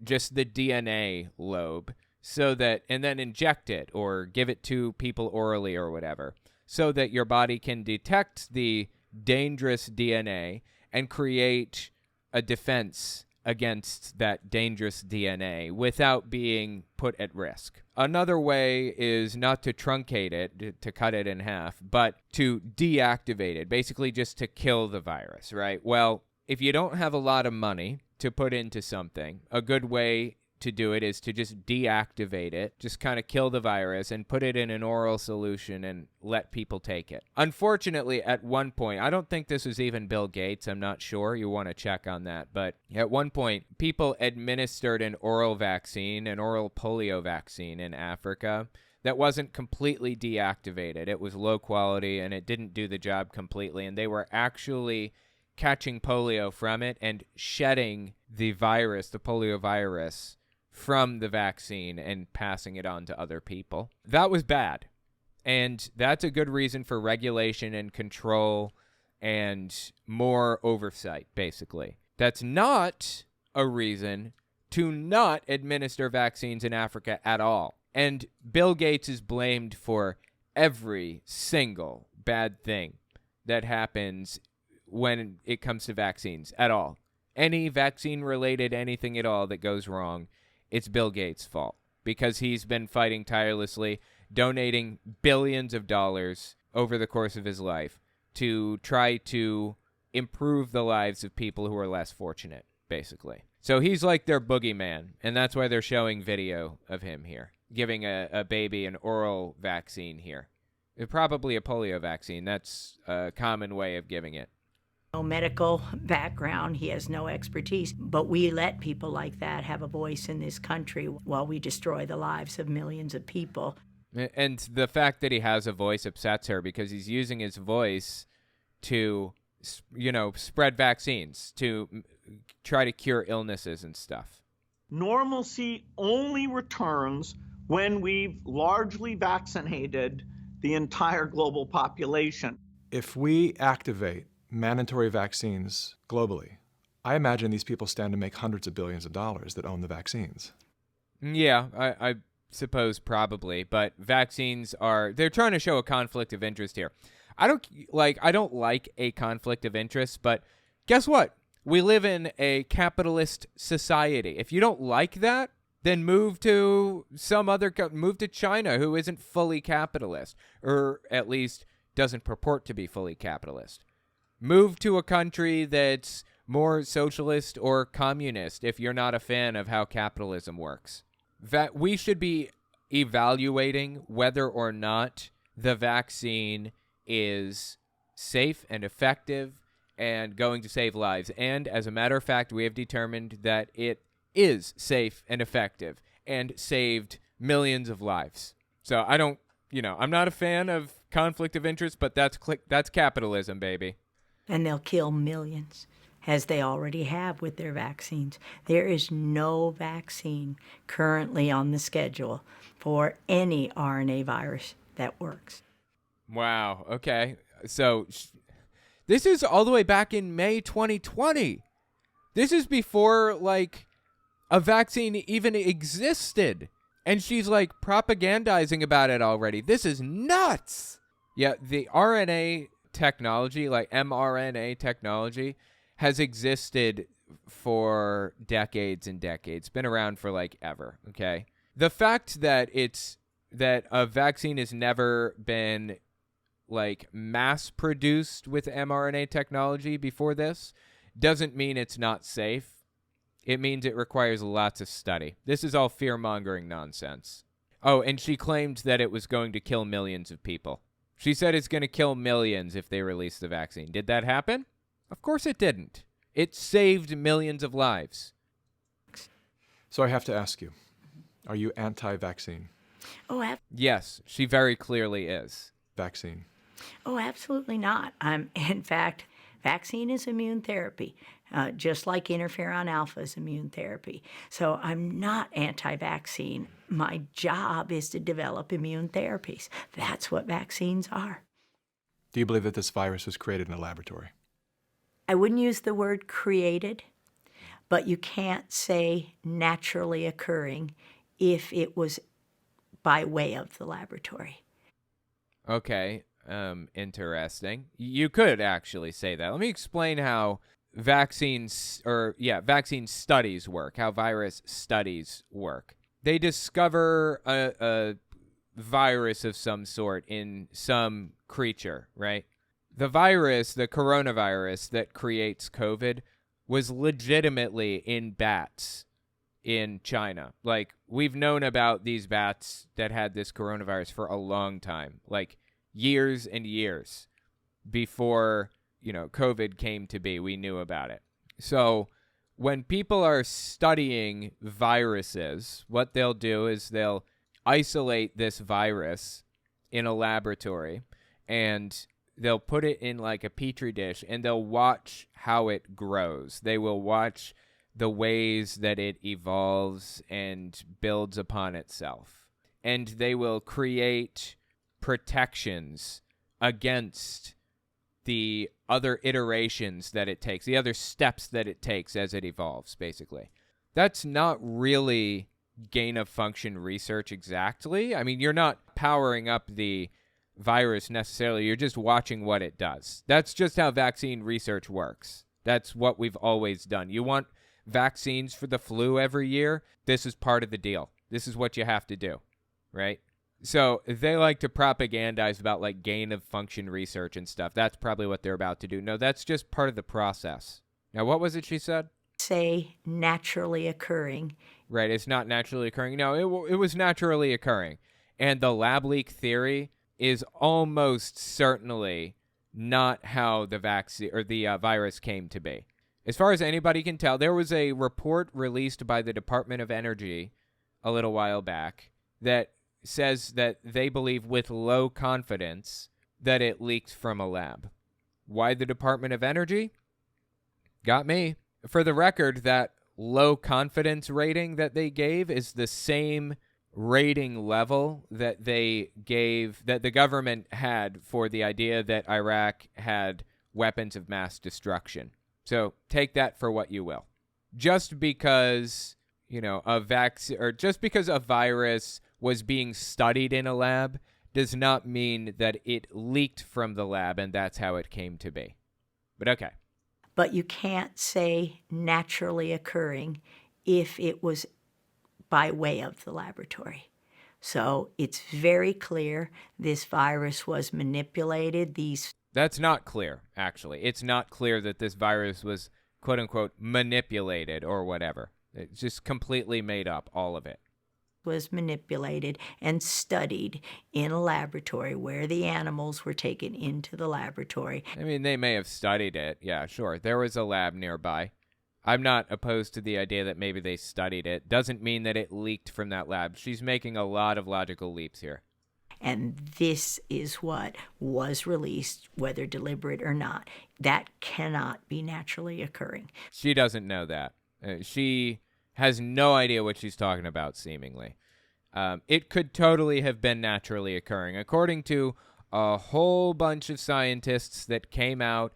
just the DNA lobe, and then inject it or give it to people orally or whatever, so that your body can detect the dangerous DNA and create a defense against that dangerous DNA without being put at risk. Another way is not to truncate it, to cut it in half, but to deactivate it, basically just to kill the virus, right? Well, if you don't have a lot of money to put into something, a good way to do it is to just deactivate it, just kind of kill the virus and put it in an oral solution and let people take it. Unfortunately, at one point, I don't think this was even Bill Gates, I'm not sure, you want to check on that, but at one point, people administered an oral polio vaccine in Africa that wasn't completely deactivated. It was low quality and it didn't do the job completely, and they were actually catching polio from it and shedding the virus, the polio virus, from the vaccine and passing it on to other people. That was bad. And that's a good reason for regulation and control and more oversight, basically. That's not a reason to not administer vaccines in Africa at all. And Bill Gates is blamed for every single bad thing that happens when it comes to vaccines at all. Any vaccine-related anything at all that goes wrong, it's Bill Gates' fault because he's been fighting tirelessly, donating billions of dollars over the course of his life to try to improve the lives of people who are less fortunate, basically. So he's like their boogeyman, and that's why they're showing video of him here, giving a baby an oral vaccine here. Probably a polio vaccine. That's a common way of giving it. No medical background, he has no expertise, but we let people like that have a voice in this country while we destroy the lives of millions of people. And the fact that he has a voice upsets her because he's using his voice to, spread vaccines, to try to cure illnesses and stuff. Normalcy only returns when we've largely vaccinated the entire global population. If we activate mandatory vaccines globally, I imagine these people stand to make hundreds of billions of dollars that own the vaccines. Yeah, I suppose probably, but vaccines they're trying to show a conflict of interest here. I don't like a conflict of interest, but guess what? We live in a capitalist society. If you don't like that, then move to move to China, who isn't fully capitalist, or at least doesn't purport to be fully capitalist. Move to a country that's more socialist or communist if you're not a fan of how capitalism works. We should be evaluating whether or not the vaccine is safe and effective and going to save lives. And as a matter of fact, we have determined that it is safe and effective and saved millions of lives. So I'm not a fan of conflict of interest, but that's capitalism, baby. And they'll kill millions, as they already have with their vaccines. There is no vaccine currently on the schedule for any RNA virus that works. Wow. Okay. So this is all the way back in May 2020. This is before, a vaccine even existed. And she's, propagandizing about it already. This is nuts. Yeah, the RNA technology, mRNA technology, has existed for decades and decades. Been around for, ever, okay? The fact that a vaccine has never been, mass-produced with mRNA technology before this doesn't mean it's not safe. It means it requires lots of study. This is all fear-mongering nonsense. Oh, and she claimed that it was going to kill millions of people. She said it's going to kill millions if they release the vaccine. Did that happen? Of course it didn't. It saved millions of lives. So I have to ask you, are you anti-vaccine? Oh, yes, she very clearly is. Vaccine. Oh, absolutely not. In fact, vaccine is immune therapy, just like interferon alpha is immune therapy. So I'm not anti-vaccine. My job is to develop immune therapies. That's what vaccines are. Do you believe that this virus was created in a laboratory? I wouldn't use the word created, but you can't say naturally occurring if it was by way of the laboratory. Okay, interesting. You could actually say that. Let me explain how vaccine studies work, how virus studies work. They discover a virus of some sort in some creature, right? The virus, the coronavirus that creates COVID, was legitimately in bats in China. We've known about these bats that had this coronavirus for a long time, years and years before, COVID came to be. We knew about it. So when people are studying viruses, what they'll do is they'll isolate this virus in a laboratory and they'll put it in like a petri dish and they'll watch how it grows. They will watch the ways that it evolves and builds upon itself. And they will create protections against the other iterations that it takes, the other steps that it takes as it evolves, basically. That's not really gain-of-function research exactly. I mean, you're not powering up the virus necessarily. You're just watching what it does. That's just how vaccine research works. That's what we've always done. You want vaccines for the flu every year? This is part of the deal. This is what you have to do, right? So they like to propagandize about like gain-of-function research and stuff. That's probably what they're about to do. No, that's just part of the process. Now, what was it she said? Say naturally occurring. Right, it's not naturally occurring. No, it was naturally occurring. And the lab leak theory is almost certainly not how the vaccine or the virus came to be. As far as anybody can tell, there was a report released by the Department of Energy a little while back that says that they believe with low confidence that it leaked from a lab. Why the Department of Energy? Got me. For the record, that low confidence rating that they gave is the same rating level that they gave, that the government had for the idea that Iraq had weapons of mass destruction. So take that for what you will. Just because, a vaccine or just because a virus was being studied in a lab does not mean that it leaked from the lab and that's how it came to be. But okay. But you can't say naturally occurring if it was by way of the laboratory. So it's very clear this virus was manipulated. That's not clear, actually. It's not clear that this virus was, quote unquote, manipulated or whatever. It's just completely made up, all of it. Was manipulated and studied in a laboratory where the animals were taken into the laboratory. I mean, they may have studied it. Yeah, sure. There was a lab nearby. I'm not opposed to the idea that maybe they studied it. Doesn't mean that it leaked from that lab. She's making a lot of logical leaps here. And this is what was released, whether deliberate or not. That cannot be naturally occurring. She doesn't know that. She has no idea what she's talking about, seemingly. It could totally have been naturally occurring. According to a whole bunch of scientists that came out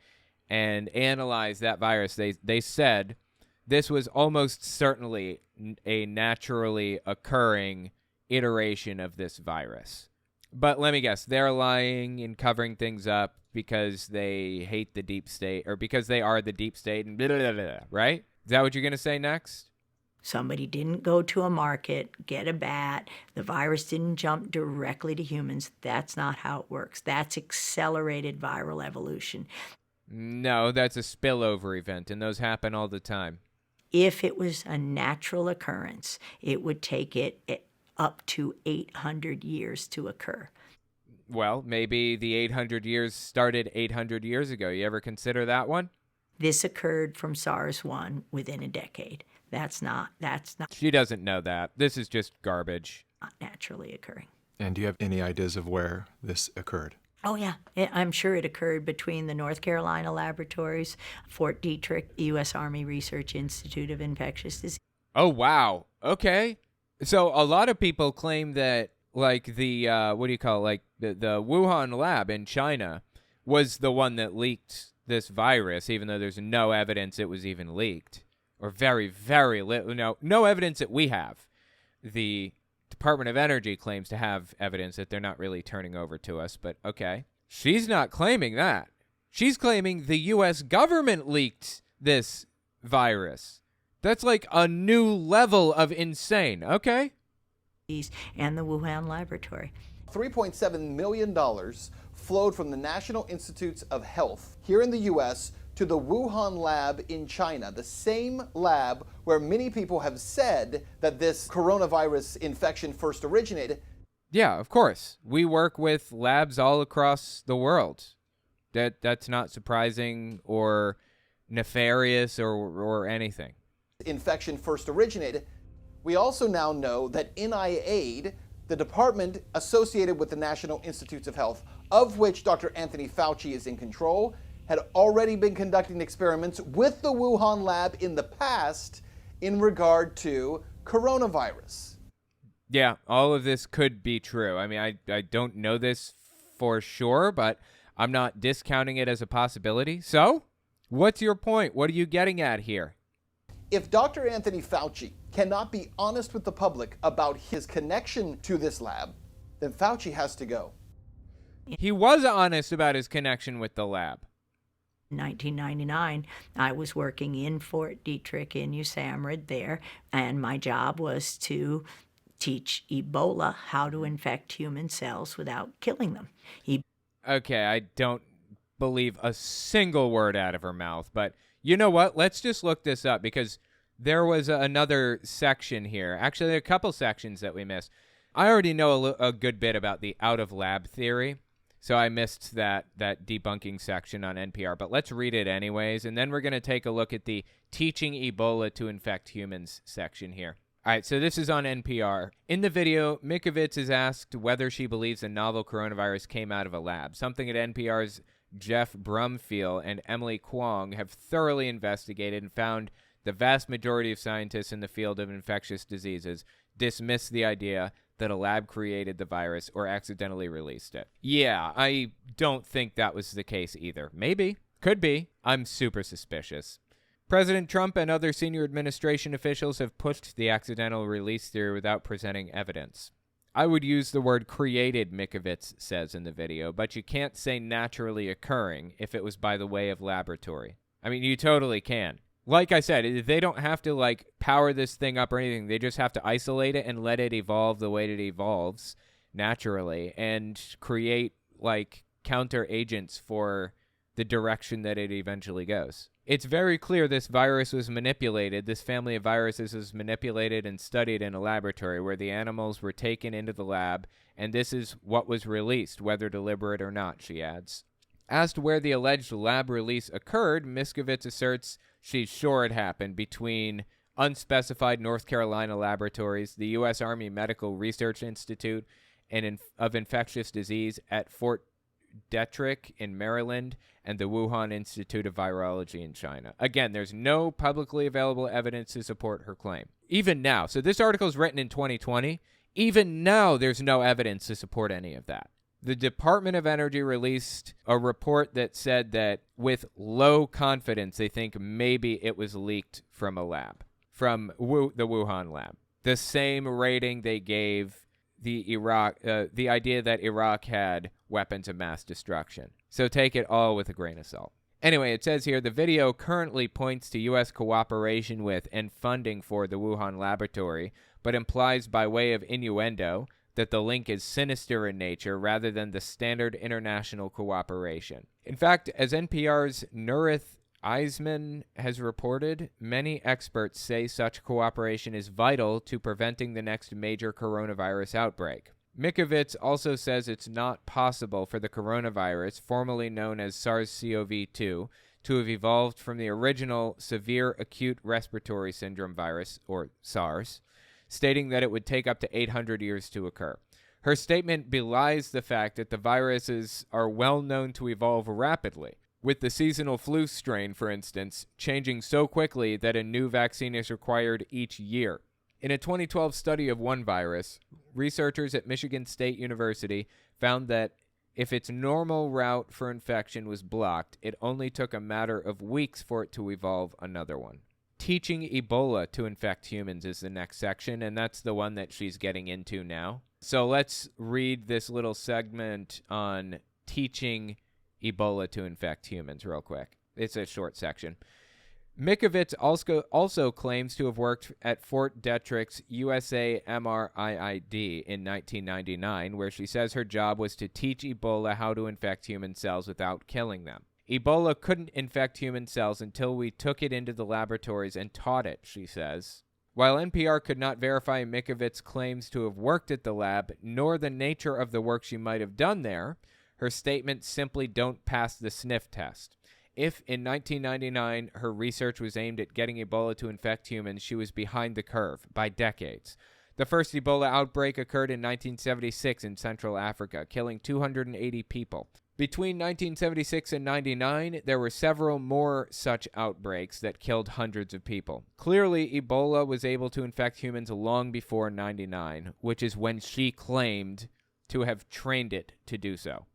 and analyzed that virus, they said this was almost certainly a naturally occurring iteration of this virus. But let me guess, they're lying and covering things up because they hate the deep state or because they are the deep state and blah, blah, blah, blah, right? Is that what you're going to say next? Somebody didn't go to a market, get a bat. The virus didn't jump directly to humans. That's not how it works. That's accelerated viral evolution. No, that's a spillover event, and those happen all the time. If it was a natural occurrence, it would take it up to 800 years to occur. Well, maybe the 800 years started 800 years ago. You ever consider that one? This occurred from SARS-1 within a decade. That's not. She doesn't know that. This is just garbage. Not naturally occurring. And do you have any ideas of where this occurred? Oh, yeah. I'm sure it occurred between the North Carolina laboratories, Fort Detrick, U.S. Army Research Institute of Infectious Disease. Oh, wow. Okay. So a lot of people claim that, like, the, the Wuhan Lab in China was the one that leaked this virus, even though there's no evidence it was even leaked. Or very, very little. No evidence that we have. The Department of Energy claims to have evidence that they're not really turning over to us, but okay. She's not claiming that. She's claiming the U.S. government leaked this virus. That's like a new level of insane, okay? And the Wuhan laboratory. $3.7 million flowed from the National Institutes of Health here in the U.S. to the Wuhan Lab in China, the same lab where many people have said that this coronavirus infection first originated. Yeah, of course. We work with labs all across the world. That's not surprising or nefarious or anything. Infection first originated. We also now know that NIAID, The department associated with the National Institutes of Health, of which Dr. Anthony Fauci is in control, had already been conducting experiments with the Wuhan Lab in the past in regard to coronavirus. Yeah, all of this could be true. I mean, I don't know this for sure, but I'm not discounting it as a possibility. So, what's your point? What are you getting at here? If Dr. Anthony Fauci cannot be honest with the public about his connection to this lab, then Fauci has to go. He was honest about his connection with the lab. In 1999, I was working in Fort Detrick in USAMRIID there, and my job was to teach Ebola how to infect human cells without killing them. Okay, I don't believe a single word out of her mouth, but you know what? Let's just look this up because there was another section here. Actually, a couple sections that we missed. I already know a good bit about the out-of-lab theory, so I missed that debunking section on NPR, but let's read it anyways, and then we're going to take a look at the teaching Ebola to infect humans section here. All right, so this is on NPR. In the video, Mikovits is asked whether she believes the novel coronavirus came out of a lab, something that NPR's Jeff Brumfield and Emily Kwong have thoroughly investigated and found the vast majority of scientists in the field of infectious diseases dismiss the idea that a lab created the virus or accidentally released it. Yeah, I don't think that was the case either. Maybe. Could be. I'm super suspicious. President Trump and other senior administration officials have pushed the accidental release theory without presenting evidence. I would use the word created, Mikovits says in the video, but you can't say naturally occurring if it was by the way of laboratory. I mean, you totally can. Like I said, they don't have to, power this thing up or anything. They just have to isolate it and let it evolve the way it evolves naturally and create, counter agents for the direction that it eventually goes. It's very clear this virus was manipulated. This family of viruses was manipulated and studied in a laboratory where the animals were taken into the lab, and this is what was released, whether deliberate or not, she adds. Asked where the alleged lab release occurred, Miskovits asserts she's sure it happened between unspecified North Carolina laboratories, the U.S. Army Medical Research Institute of Infectious Disease at Fort Detrick in Maryland, and the Wuhan Institute of Virology in China. Again, there's no publicly available evidence to support her claim. Even now, so this article is written in 2020, even now there's no evidence to support any of that. The Department of Energy released a report that said that with low confidence, they think maybe it was leaked from a lab, from the Wuhan lab. The same rating they gave the idea that Iraq had weapons of mass destruction. So take it all with a grain of salt. Anyway, it says here, the video currently points to U.S. cooperation with and funding for the Wuhan laboratory, but implies by way of innuendo that the link is sinister in nature rather than the standard international cooperation. In fact, as NPR's Nurith Eisman has reported, many experts say such cooperation is vital to preventing the next major coronavirus outbreak. Mikovits also says it's not possible for the coronavirus, formerly known as SARS-CoV-2, to have evolved from the original severe acute respiratory syndrome virus, or SARS, stating that it would take up to 800 years to occur. Her statement belies the fact that the viruses are well known to evolve rapidly, with the seasonal flu strain, for instance, changing so quickly that a new vaccine is required each year. In a 2012 study of one virus, researchers at Michigan State University found that if its normal route for infection was blocked, it only took a matter of weeks for it to evolve another one. Teaching Ebola to infect humans is the next section, and that's the one that she's getting into now. So let's read this little segment on teaching Ebola to infect humans real quick. It's a short section. Mikovits also claims to have worked at Fort Detrick's USAMRIID in 1999, where she says her job was to teach Ebola how to infect human cells without killing them. Ebola couldn't infect human cells until we took it into the laboratories and taught it, she says. While NPR could not verify Mikovits' claims to have worked at the lab, nor the nature of the work she might have done there, her statements simply don't pass the sniff test. If in 1999 her research was aimed at getting Ebola to infect humans, she was behind the curve by decades. The first Ebola outbreak occurred in 1976 in Central Africa, killing 280 people. Between 1976 and 99, there were several more such outbreaks that killed hundreds of people. Clearly, Ebola was able to infect humans long before 99, which is when she claimed to have trained it to do so.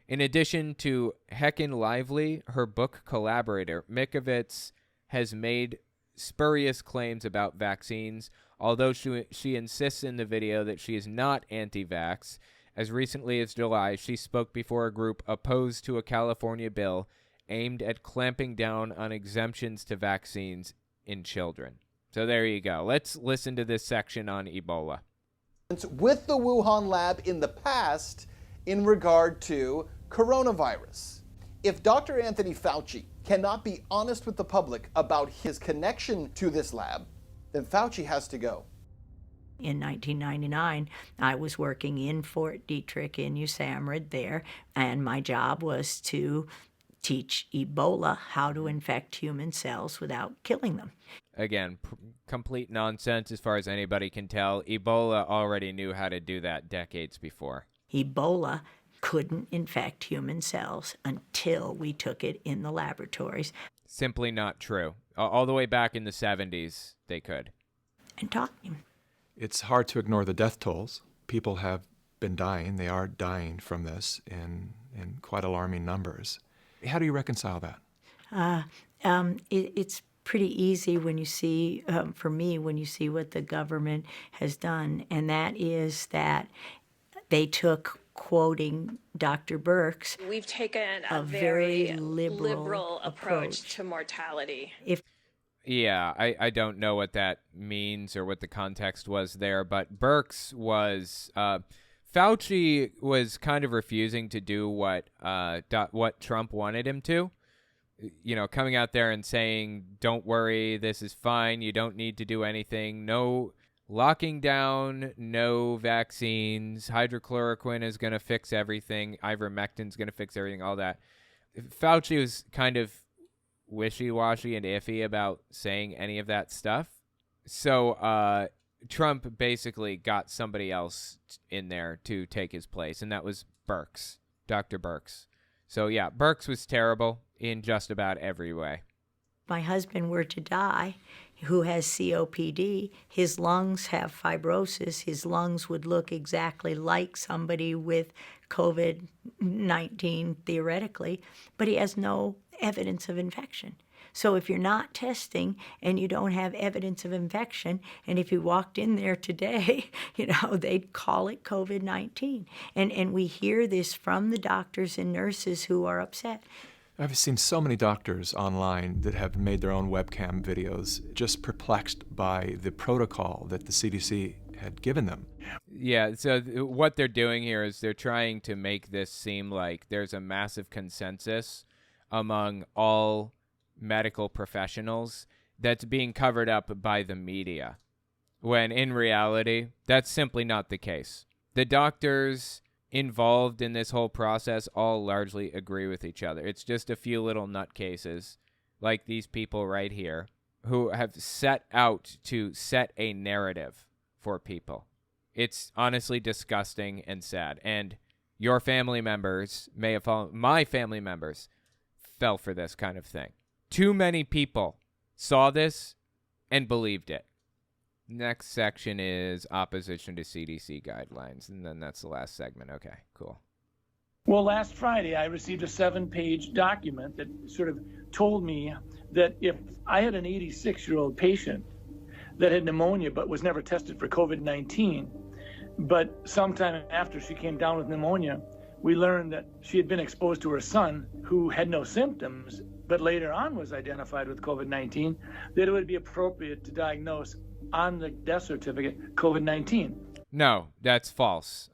In addition to Heckin Lively, her book collaborator, Mikovits has made spurious claims about vaccines, although she insists in the video that she is not anti-vax. As recently as July, she spoke before a group opposed to a California bill aimed at clamping down on exemptions to vaccines in children. So there you go. Let's listen to this section on Ebola. With the Wuhan Lab in the past in regard to coronavirus. If Dr. Anthony Fauci cannot be honest with the public about his connection to this lab, then Fauci has to go. In 1999, I was working in Fort Detrick in USAMRIID there, and my job was to teach Ebola how to infect human cells without killing them. Again, complete nonsense as far as anybody can tell. Ebola already knew how to do that decades before. Ebola couldn't infect human cells until we took it in the laboratories. Simply not true. All the way back in the 70s, they could. And taught him. It's hard to ignore the death tolls. People have been dying. They are dying from this in quite alarming numbers. How do you reconcile that? It's pretty easy when you see, for me, when you see what the government has done, and that is that they took, quoting Dr. Birx, we've taken a very liberal approach to mortality. Yeah, I don't know what that means or what the context was there, but Birx was Fauci was kind of refusing to do what Trump wanted him to. You know, coming out there and saying, "Don't worry, this is fine. You don't need to do anything. No locking down, no vaccines. Hydrochloroquine is going to fix everything. Ivermectin is going to fix everything." All that. Fauci was kind of wishy-washy and iffy about saying any of that stuff. So Trump basically got somebody else in there to take his place, and that was Birx, Dr. Birx. So yeah, Birx was terrible in just about every way. My husband were to die, who has COPD, his lungs have fibrosis, his lungs would look exactly like somebody with COVID-19 theoretically, but he has no evidence of infection. So if you're not testing and you don't have evidence of infection, and if you walked in there today, they'd call it COVID-19. And we hear this from the doctors and nurses who are upset. I've seen so many doctors online that have made their own webcam videos, just perplexed by the protocol that the CDC had given them. Yeah, so what they're doing here is they're trying to make this seem like there's a massive consensus among all medical professionals that's being covered up by the media, when in reality, that's simply not the case. The doctors involved in this whole process all largely agree with each other. It's just a few little nutcases, like these people right here, who have set out to set a narrative for people. It's honestly disgusting and sad. And your family members may have fallen. My family members fell for this kind of thing. Too many people saw this and believed it. Next section is opposition to CDC guidelines, and then that's the last segment. Okay, cool. Well, last Friday, I received a 7-page document that sort of told me that if I had an 86-year-old patient that had pneumonia but was never tested for COVID-19, but sometime after she came down with pneumonia, we learned that she had been exposed to her son who had no symptoms, but later on was identified with COVID-19, that it would be appropriate to diagnose on the death certificate COVID-19. No, that's false.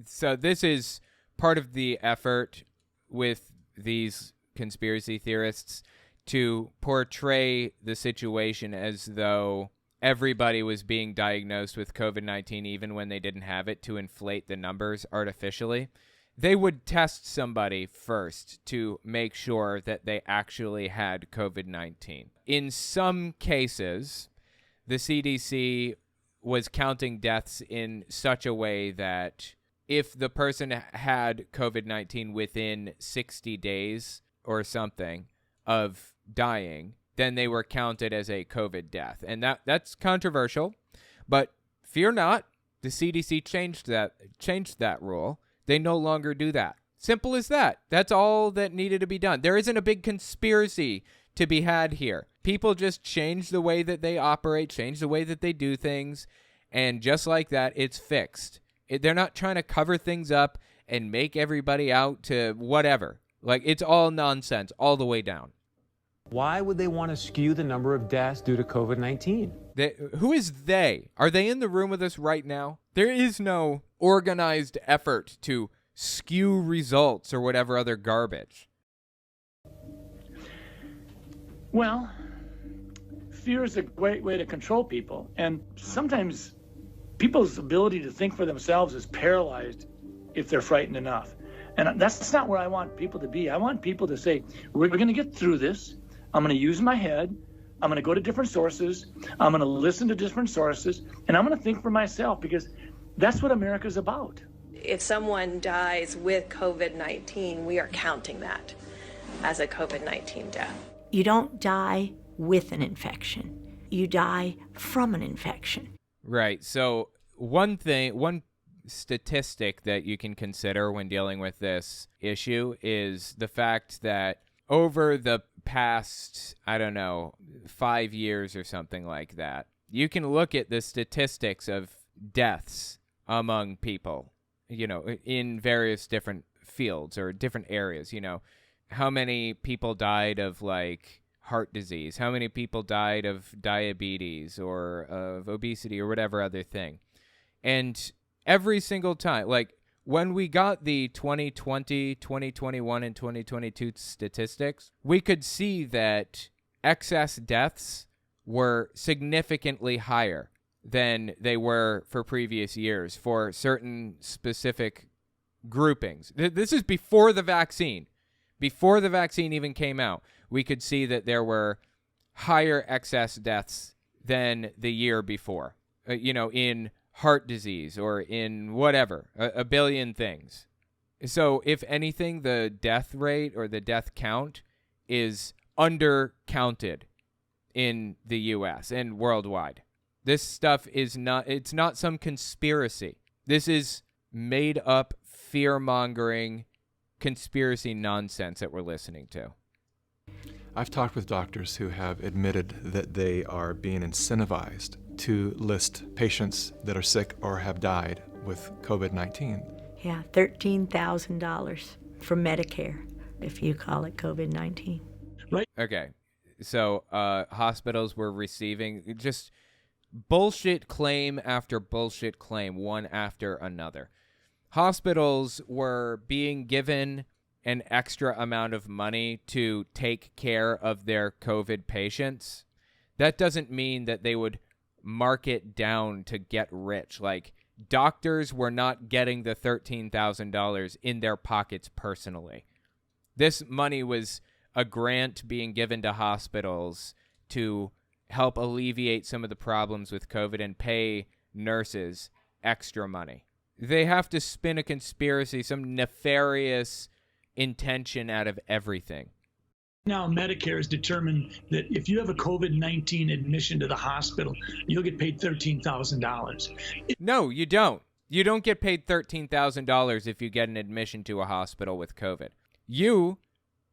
So this is part of the effort with these conspiracy theorists to portray the situation as though everybody was being diagnosed with COVID-19 even when they didn't have it, to inflate the numbers artificially. They would test somebody first to make sure that they actually had COVID-19. In some cases, the CDC was counting deaths in such a way that if the person had COVID-19 within 60 days or something of dying, then they were counted as a COVID death. And that's controversial, but fear not, the CDC changed that rule. They no longer do that. Simple as that. That's all that needed to be done. There isn't a big conspiracy to be had here. People just change the way that they operate, change the way that they do things, and just like that, it's fixed. They're not trying to cover things up and make everybody out to whatever. Like, it's all nonsense all the way down. Why would they want to skew the number of deaths due to COVID-19? Who is they? Are they in the room with us right now? There is no organized effort to skew results or whatever other garbage. Well, fear is a great way to control people. And sometimes people's ability to think for themselves is paralyzed if they're frightened enough. And that's not where I want people to be. I want people to say, we're going to get through this. I'm going to use my head. I'm going to go to different sources. I'm going to listen to different sources. And I'm going to think for myself, because that's what America's about. If someone dies with COVID-19, we are counting that as a COVID-19 death. You don't die with an infection. You die from an infection. Right. So one statistic that you can consider when dealing with this issue is the fact that over the past, 5 years or something like that, you can look at the statistics of deaths among people, in various different fields or different areas, how many people died of heart disease, how many people died of diabetes or of obesity or whatever other thing. And every single time, when we got the 2020, 2021, and 2022 statistics, we could see that excess deaths were significantly higher than they were for previous years for certain specific groupings. This is before the vaccine. Before the vaccine even came out, we could see that there were higher excess deaths than the year before, in heart disease or in whatever, a billion things. So if anything, the death rate or the death count is undercounted in the U.S. and worldwide. This stuff it's not some conspiracy. This is made up, fear-mongering, conspiracy nonsense that we're listening to. I've talked with doctors who have admitted that they are being incentivized to list patients that are sick or have died with COVID-19. Yeah, $13,000 from Medicare, if you call it COVID-19. Right. Okay, so hospitals were receiving just bullshit claim after bullshit claim, one after another. Hospitals were being given an extra amount of money to take care of their COVID patients. That doesn't mean that they would mark it down to get rich. Doctors were not getting the $13,000 in their pockets personally. This money was a grant being given to hospitals to help alleviate some of the problems with COVID and pay nurses extra money. They have to spin a conspiracy, some nefarious intention out of everything. Now Medicare has determined that if you have a COVID-19 admission to the hospital, you'll get paid $13,000. No, you don't. You don't get paid $13,000 if you get an admission to a hospital with COVID. You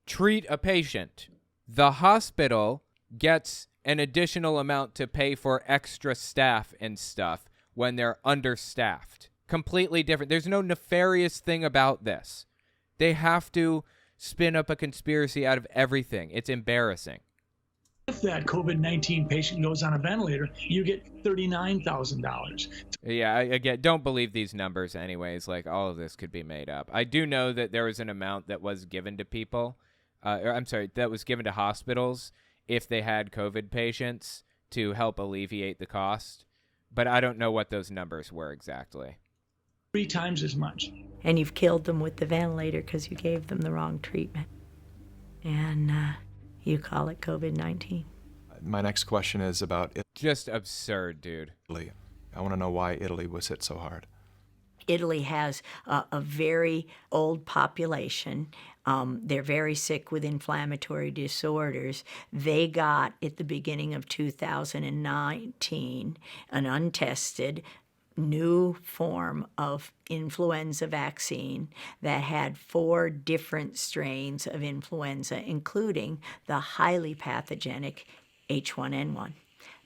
treat a patient. The hospital gets an additional amount to pay for extra staff and stuff when they're understaffed. Completely different. There's no nefarious thing about this. They have to spin up a conspiracy out of everything. It's embarrassing. If that COVID-19 patient goes on a ventilator, you get $39,000. Yeah, again, don't believe these numbers anyways. All of this could be made up. I do know that there was an amount that was given to people, that was given to hospitals if they had COVID patients to help alleviate the cost. But I don't know what those numbers were exactly. 3 times as much. And you've killed them with the ventilator because you gave them the wrong treatment. And you call it COVID-19. My next question is about just absurd, dude. I want to know why Italy was hit so hard. Italy has a very old population. They're very sick with inflammatory disorders. They got, at the beginning of 2019, an untested new form of influenza vaccine that had 4 different strains of influenza, including the highly pathogenic H1N1.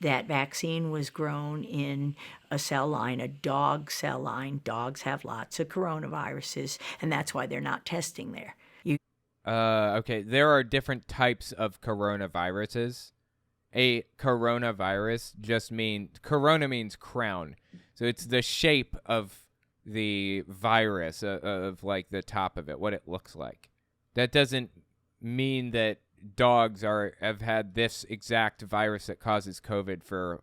That vaccine was grown in a cell line, a dog cell line. Dogs have lots of coronaviruses, and that's why they're not testing there. Okay, there are different types of coronaviruses. A coronavirus corona means crown. So it's the shape of the virus, of like the top of it, what it looks like. That doesn't mean that dogs have had this exact virus that causes COVID for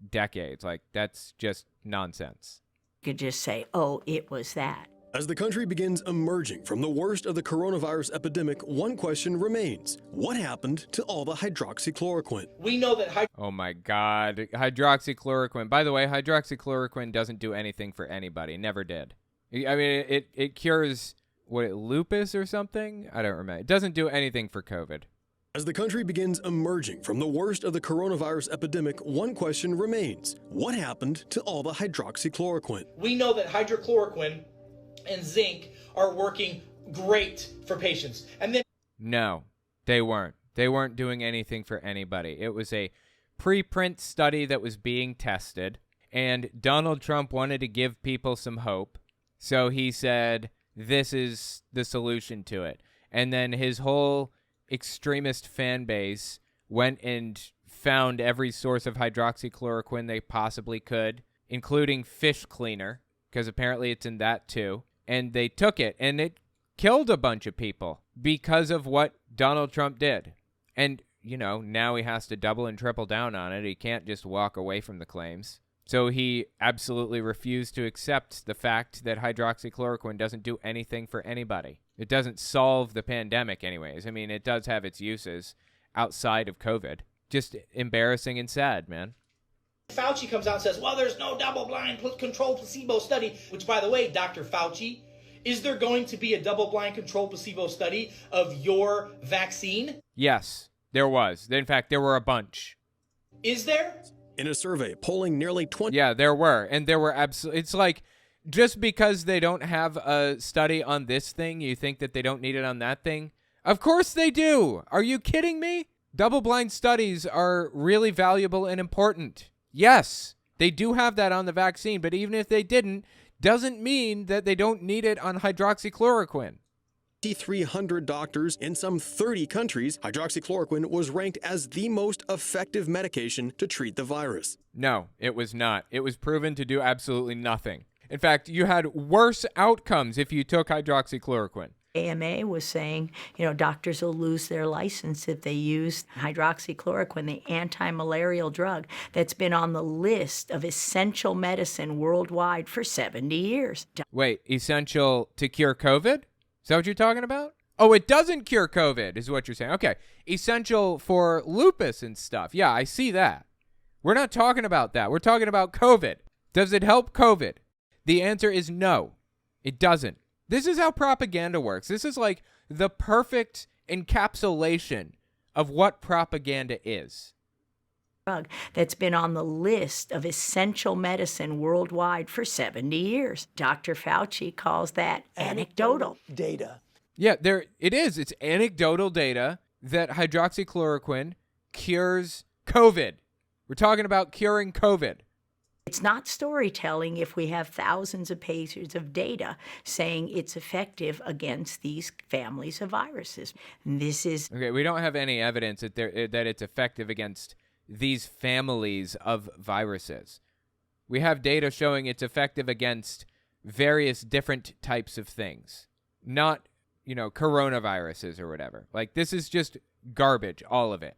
decades. Like, that's just nonsense. You could just say, oh, it was that. As the country begins emerging from the worst of the coronavirus epidemic, one question remains. What happened to all the hydroxychloroquine? We know that oh my God. Hydroxychloroquine. By the way, hydroxychloroquine doesn't do anything for anybody. Never did. I mean, it cures, lupus or something? I don't remember. It doesn't do anything for COVID. As the country begins emerging from the worst of the coronavirus epidemic, one question remains. What happened to all the hydroxychloroquine? We know that hydrochloroquine and zinc are working great for patients. And then No, they weren't. They weren't doing anything for anybody. It was a preprint study that was being tested, and Donald Trump wanted to give people some hope. So he said, this is the solution to it. And then his whole extremist fan base went and found every source of hydroxychloroquine they possibly could, including fish cleaner, because apparently it's in that too. And they took it, and it killed a bunch of people because of what Donald Trump did. And, now he has to double and triple down on it. He can't just walk away from the claims. So he absolutely refused to accept the fact that hydroxychloroquine doesn't do anything for anybody. It doesn't solve the pandemic anyways. I mean, it does have its uses outside of COVID. Just embarrassing and sad, man. Fauci comes out and says, well, there's no double-blind controlled placebo study, which, by the way, Dr. Fauci, is there going to be a double-blind controlled placebo study of your vaccine? Yes, there was. In fact, there were a bunch. Is there? In a survey polling nearly 20... Yeah, there were. And there were absolutely... It's like, just because they don't have a study on this thing, you think that they don't need it on that thing? Of course they do! Are you kidding me? Double-blind studies are really valuable and important. Yes, they do have that on the vaccine, but even if they didn't, doesn't mean that they don't need it on hydroxychloroquine. 300 doctors in some 30 countries, hydroxychloroquine was ranked as the most effective medication to treat the virus. No, it was not. It was proven to do absolutely nothing. In fact, you had worse outcomes if you took hydroxychloroquine. AMA was saying, doctors will lose their license if they use hydroxychloroquine, the anti-malarial drug that's been on the list of essential medicine worldwide for 70 years. Wait, essential to cure COVID? Is that what you're talking about? Oh, it doesn't cure COVID, is what you're saying. Okay, essential for lupus and stuff. Yeah, I see that. We're not talking about that. We're talking about COVID. Does it help COVID? The answer is no, it doesn't. This is how propaganda works. This is like the perfect encapsulation of what propaganda is. Drug that's been on the list of essential medicine worldwide for 70 years. Dr. Fauci calls that anecdotal data. Yeah, it is. It's anecdotal data that hydroxychloroquine cures COVID. We're talking about curing COVID. It's not storytelling if we have thousands of pages of data saying it's effective against these families of viruses. And this is... Okay, we don't have any evidence that it's effective against these families of viruses. We have data showing it's effective against various different types of things. Not, coronaviruses or whatever. Like, this is just garbage, all of it.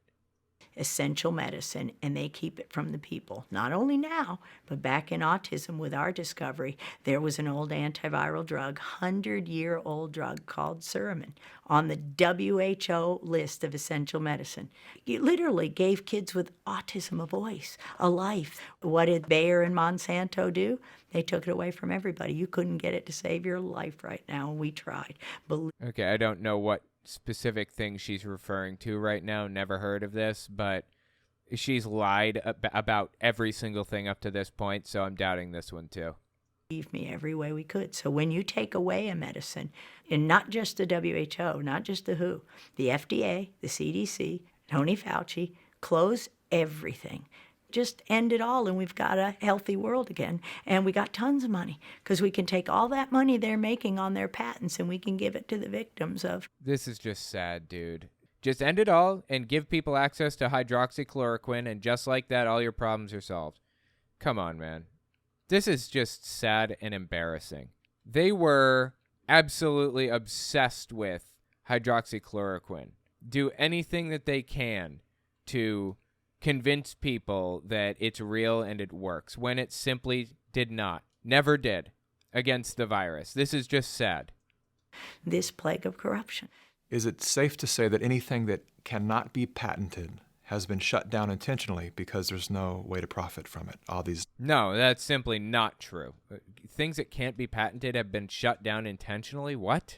essential medicine, and they keep it from the people. Not only now, but back in autism with our discovery, there was an old antiviral drug, 100-year-old drug called Suramin, on the WHO list of essential medicine. It literally gave kids with autism a voice, a life. What did Bayer and Monsanto do? They took it away from everybody. You couldn't get it to save your life right now, and we tried. Okay, I don't know what specific thing she's referring to right now. Never heard of this, but she's lied about every single thing up to this point, so I'm doubting this one too. Believe me, every way we could. So when you take away a medicine, and not just the WHO, not just the WHO, the FDA, the CDC, Tony Fauci, close everything. Just end it all, and we've got a healthy world again, and we got tons of money, because we can take all that money they're making on their patents and we can give it to the victims of. This is just sad, dude. Just end it all and give people access to hydroxychloroquine, and just like that, all your problems are solved. Come on, man. This is just sad and embarrassing. They were absolutely obsessed with hydroxychloroquine. Do anything that they can to convince people that it's real and it works, when it simply did not, never did, against the virus. This is just sad. This plague of corruption. Is it safe to say that anything that cannot be patented has been shut down intentionally because there's no way to profit from it? No, that's simply not true. Things that can't be patented have been shut down intentionally? What?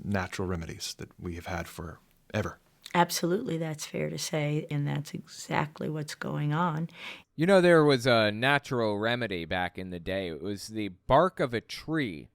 Natural remedies that we have had forever. Absolutely, that's fair to say, and that's exactly what's going on. You know, there was a natural remedy back in the day. It was the bark of a tree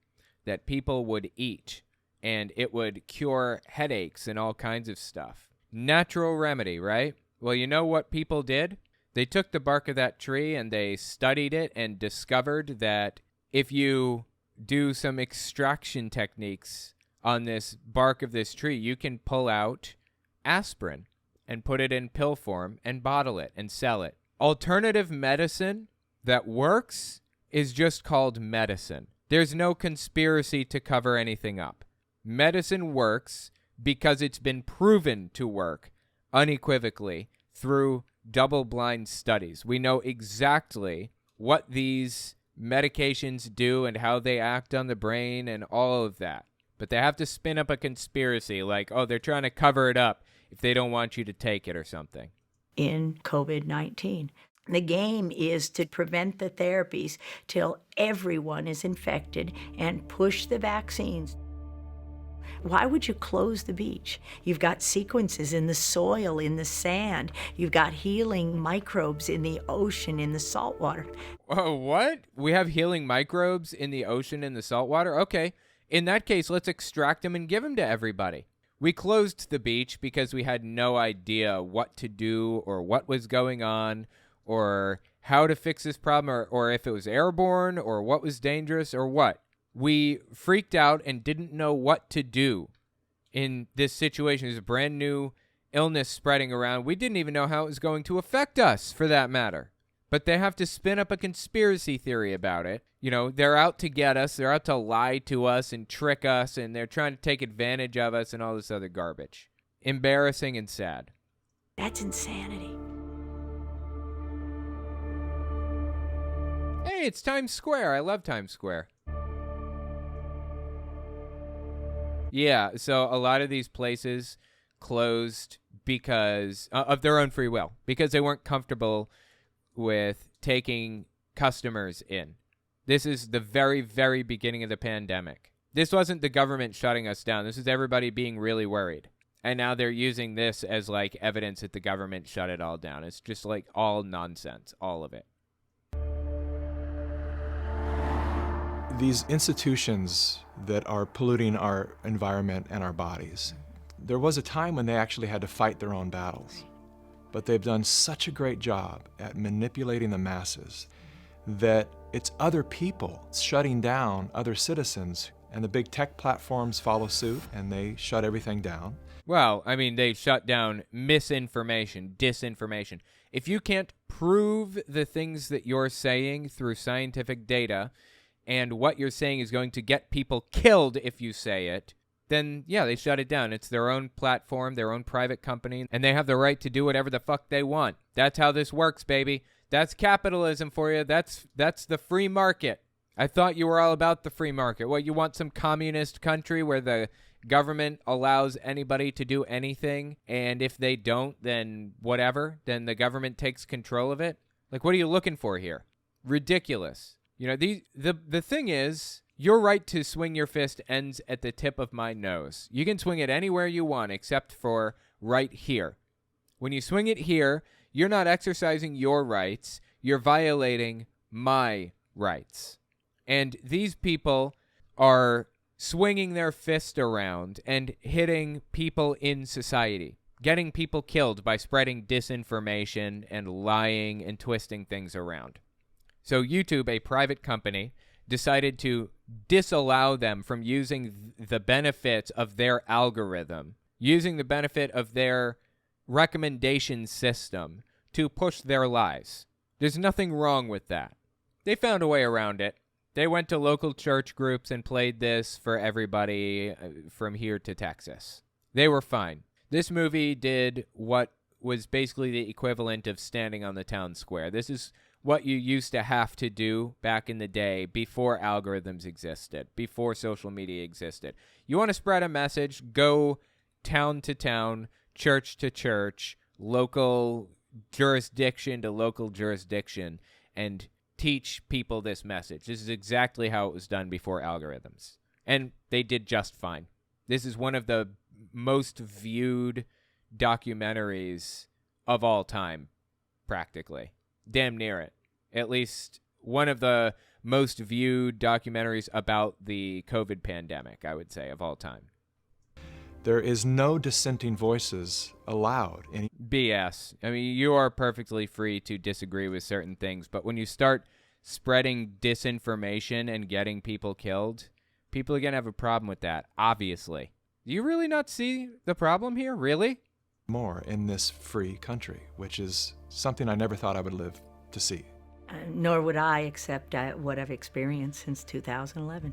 that people would eat, and it would cure headaches and all kinds of stuff. Natural remedy, right? Well, you know what people did? They took the bark of that tree and they studied it and discovered that if you do some extraction techniques on this bark of this tree, you can pull out aspirin and put it in pill form and bottle it and sell it. Alternative medicine that works is just called medicine. There's no conspiracy to cover anything up. Medicine works because it's been proven to work unequivocally through double-blind studies. We know exactly what these medications do and how they act on the brain and all of that. But they have to spin up a conspiracy like, oh, they're trying to cover it up if they don't want you to take it or something. In COVID-19, the game is to prevent the therapies till everyone is infected and push the vaccines. Why would you close the beach? You've got sequences in the soil, in the sand. You've got healing microbes in the ocean, in the salt water. Oh, what? We have healing microbes in the ocean and the salt water? Okay. In that case, let's extract them and give them to everybody. We closed the beach because we had no idea what to do or what was going on or how to fix this problem or if it was airborne or what was dangerous or what. We freaked out and didn't know what to do in this situation. There's a brand new illness spreading around. We didn't even know how it was going to affect us, for that matter. But they have to spin up a conspiracy theory about it. You know, they're out to get us. They're out to lie to us and trick us, and they're trying to take advantage of us and all this other garbage. Embarrassing and sad. That's insanity. Hey, it's Times Square. I love Times Square. Yeah, so a lot of these places closed because of their own free will, because they weren't comfortable with taking customers in. This is the very, very beginning of the pandemic. This wasn't the government shutting us down. This is everybody being really worried. And now they're using this as like evidence that the government shut it all down. It's just like all nonsense, all of it. These institutions that are polluting our environment and our bodies, there was a time when they actually had to fight their own battles. But they've done such a great job at manipulating the masses that it's other people shutting down other citizens, and the big tech platforms follow suit and they shut everything down. Well, I mean, they shut down misinformation, disinformation. If you can't prove the things that you're saying through scientific data, and what you're saying is going to get people killed if you say it, then yeah, they shut it down. It's their own platform, their own private company, and they have the right to do whatever the fuck they want. That's how this works, baby. That's capitalism for you. That's the free market. I thought you were all about the free market. What, you want some communist country where the government allows anybody to do anything, and if they don't, then whatever, then the government takes control of it? Like, what are you looking for here? Ridiculous. You know, the thing is, your right to swing your fist ends at the tip of my nose. You can swing it anywhere you want except for right here. When you swing it here, you're not exercising your rights. You're violating my rights. And these people are swinging their fist around and hitting people in society, getting people killed by spreading disinformation and lying and twisting things around. So YouTube, a private company, decided to disallow them from using the benefits of their algorithm, using the benefit of their recommendation system to push their lies. There's nothing wrong with that. They found a way around it. They went to local church groups and played this for everybody from here to Texas. They were fine. This movie did what was basically the equivalent of standing on the town square. This is what you used to have to do back in the day before algorithms existed, before social media existed. You want to spread a message, go town to town, church to church, local jurisdiction to local jurisdiction, and teach people this message. This is exactly how it was done before algorithms. And they did just fine. This is one of the most viewed documentaries of all time, practically. Damn near it. At least one of the most viewed documentaries about the COVID pandemic, I would say, of all time. There is no dissenting voices allowed. BS. I mean, you are perfectly free to disagree with certain things, but when you start spreading disinformation and getting people killed, people are going to have a problem with that, obviously. Do you really not see the problem here? Really? More in this free country, which is something I never thought I would live to see. Nor would I accept what I've experienced since 2011.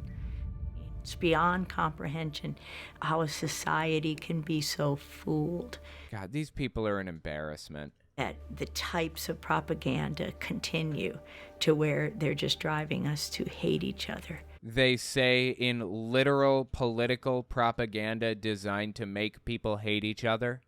It's beyond comprehension how a society can be so fooled. God, these people are an embarrassment. That the types of propaganda continue to where they're just driving us to hate each other. They say in literal political propaganda designed to make people hate each other.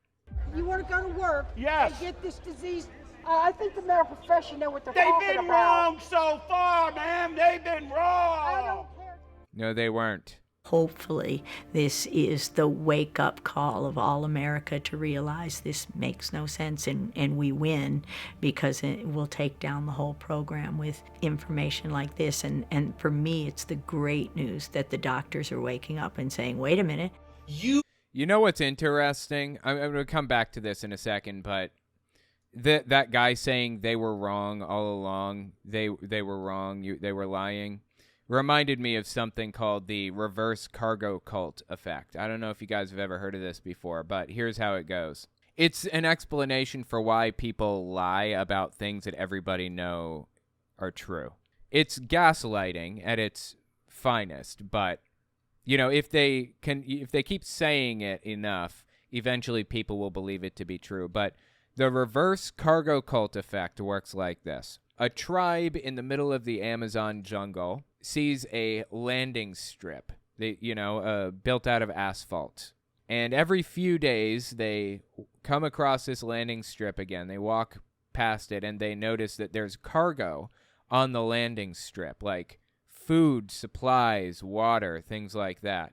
You want to go to work yes. and get this disease? I think the medical profession know what they're talking about. They've been wrong so far, ma'am. They've been wrong. I don't care. No, they weren't. Hopefully, this is the wake-up call of all America to realize this makes no sense, and we win because it will take down the whole program with information like this. And for me, it's the great news that the doctors are waking up and saying, wait a minute. You know what's interesting? I'm going to come back to this in a second, but that guy saying they were wrong all along, they were wrong, they were lying, reminded me of something called the reverse cargo cult effect. I don't know if you guys have ever heard of this before, but here's how it goes. It's an explanation for why people lie about things that everybody know are true. It's gaslighting at its finest, but you know, if they keep saying it enough, eventually people will believe it to be true. But the reverse cargo cult effect works like this. A tribe in the middle of the Amazon jungle sees a landing strip, built out of asphalt. And every few days, they come across this landing strip again. They walk past it, and they notice that there's cargo on the landing strip, like food, supplies, water, things like that.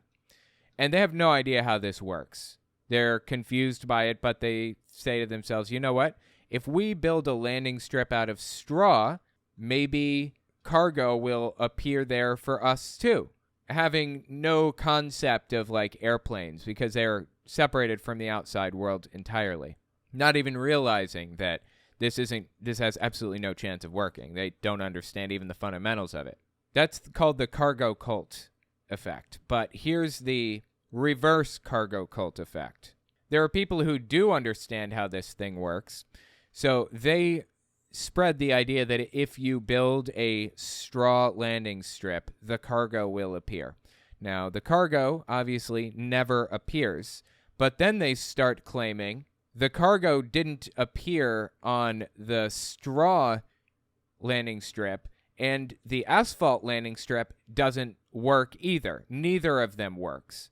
And they have no idea how this works. They're confused by it, but they say to themselves, you know what? If we build a landing strip out of straw, maybe cargo will appear there for us too. Having no concept of like airplanes because they're separated from the outside world entirely. Not even realizing that this has absolutely no chance of working. They don't understand even the fundamentals of it. That's called the cargo cult effect. But here's the reverse cargo cult effect. There are people who do understand how this thing works. So they spread the idea that if you build a straw landing strip, the cargo will appear. Now, the cargo obviously never appears, but then they start claiming the cargo didn't appear on the straw landing strip, and the asphalt landing strip doesn't work either. Neither of them works.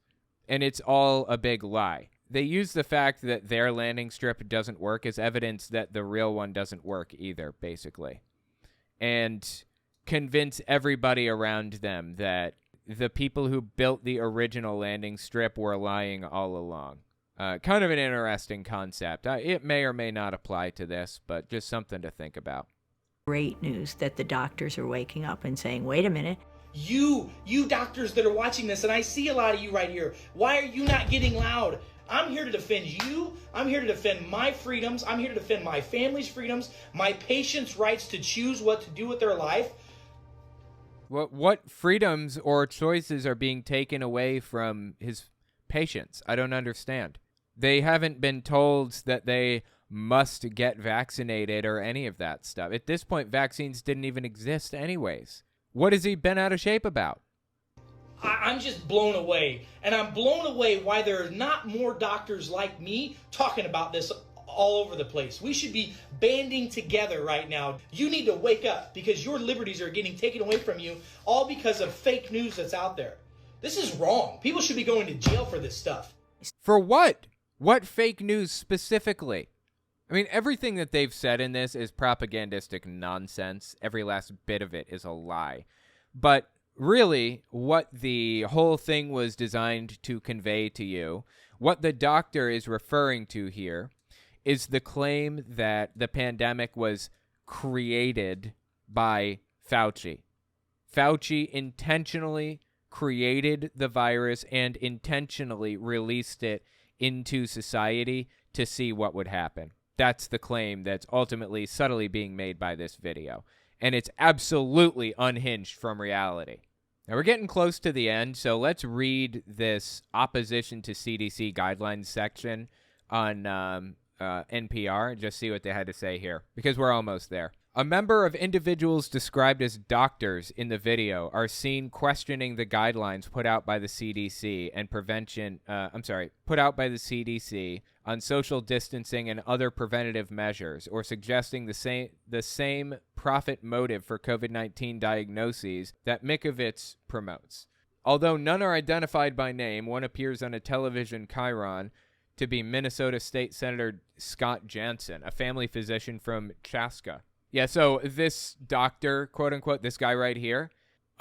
And it's all a big lie. They use the fact that their landing strip doesn't work as evidence that the real one doesn't work either, basically. And convince everybody around them that the people who built the original landing strip were lying all along. Kind of an interesting concept. It may or may not apply to this, but just something to think about. Great news that the doctors are waking up and saying, wait a minute. You doctors that are watching this, and I see a lot of you right here, why are you not getting loud? I'm here to defend you. I'm here to defend my freedoms. I'm here to defend my family's freedoms, my patients' rights to choose what to do with their life. What freedoms or choices are being taken away from his patients? I don't understand. They haven't been told that they must get vaccinated or any of that stuff. At this point, vaccines didn't even exist anyways. What has he been out of shape about? I'm just blown away. And I'm blown away why there are not more doctors like me talking about this all over the place. We should be banding together right now. You need to wake up because your liberties are getting taken away from you all because of fake news that's out there. This is wrong. People should be going to jail for this stuff. For what? What fake news specifically? I mean, everything that they've said in this is propagandistic nonsense. Every last bit of it is a lie. But really, what the whole thing was designed to convey to you, what the doctor is referring to here, is the claim that the pandemic was created by Fauci. Fauci intentionally created the virus and intentionally released it into society to see what would happen. That's the claim that's ultimately subtly being made by this video. And it's absolutely unhinged from reality. Now, we're getting close to the end, so let's read this opposition to CDC guidelines section on NPR and just see what they had to say here, because we're almost there. A number of individuals described as doctors in the video are seen questioning the guidelines put out by the CDC and put out by the CDC on social distancing and other preventative measures, or suggesting the same profit motive for COVID-19 diagnoses that Mikovits promotes. Although none are identified by name, one appears on a television chyron to be Minnesota State Senator Scott Jansen, a family physician from Chaska. Yeah, so this doctor, quote unquote, this guy right here,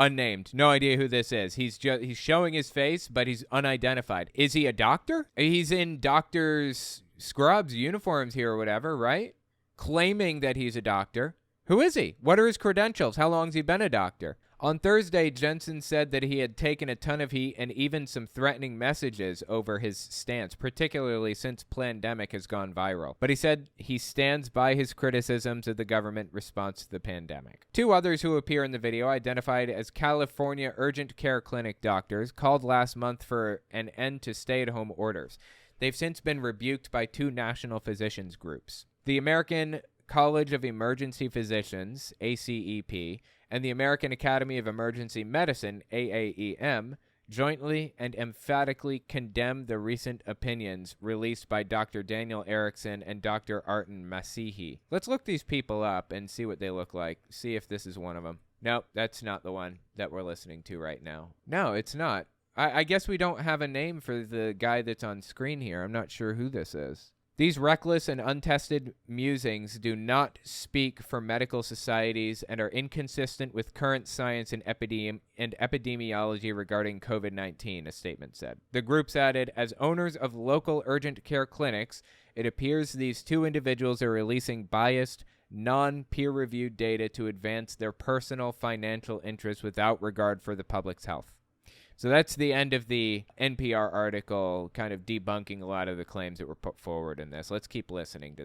unnamed, no idea who this is. He's showing his face, but he's unidentified. Is he a doctor? He's in doctor's scrubs, uniforms here or whatever, right? Claiming that he's a doctor. Who is he? What are his credentials? How long has he been a doctor? On Thursday, Jensen said that he had taken a ton of heat and even some threatening messages over his stance, particularly since Plandemic has gone viral. But he said he stands by his criticisms of the government response to the pandemic. Two others who appear in the video, identified as California urgent care clinic doctors, called last month for an end to stay-at-home orders. They've since been rebuked by two national physicians groups. The American College of Emergency Physicians, ACEP, and the American Academy of Emergency Medicine, AAEM, jointly and emphatically condemned the recent opinions released by Dr. Daniel Erickson and Dr. Artin Masihi. Let's look these people up and see what they look like, see if this is one of them. Nope, that's not the one that we're listening to right now. No, it's not. I guess we don't have a name for the guy that's on screen here. I'm not sure who this is. These reckless and untested musings do not speak for medical societies and are inconsistent with current science and epidemiology regarding COVID-19, a statement said. The groups added, as owners of local urgent care clinics, it appears these two individuals are releasing biased, non-peer-reviewed data to advance their personal financial interests without regard for the public's health. So that's the end of the NPR article, kind of debunking a lot of the claims that were put forward in this. Let's keep listening to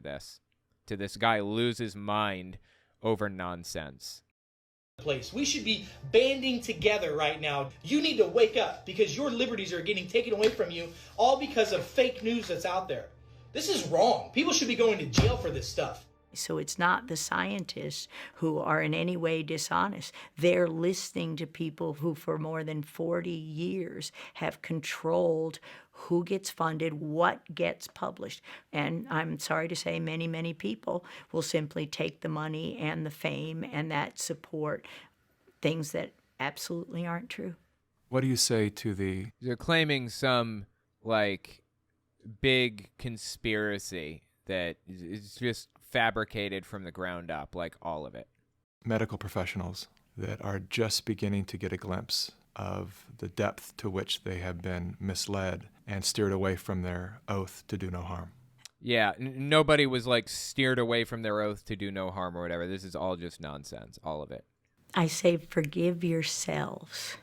this guy lose his mind over nonsense. We should be banding together right now. You need to wake up because your liberties are getting taken away from you all because of fake news that's out there. This is wrong. People should be going to jail for this stuff. So it's not the scientists who are in any way dishonest. They're listening to people who for more than 40 years have controlled who gets funded, what gets published. And I'm sorry to say many, many people will simply take the money and the fame and that support things that absolutely aren't true. What do you say to the... They're claiming some, like, big conspiracy that is just fabricated from the ground up, like all of it. Medical professionals that are just beginning to get a glimpse of the depth to which they have been misled and steered away from their oath to do no harm. Yeah, nobody was like steered away from their oath to do no harm or whatever. This is all just nonsense, all of it. I say forgive yourselves.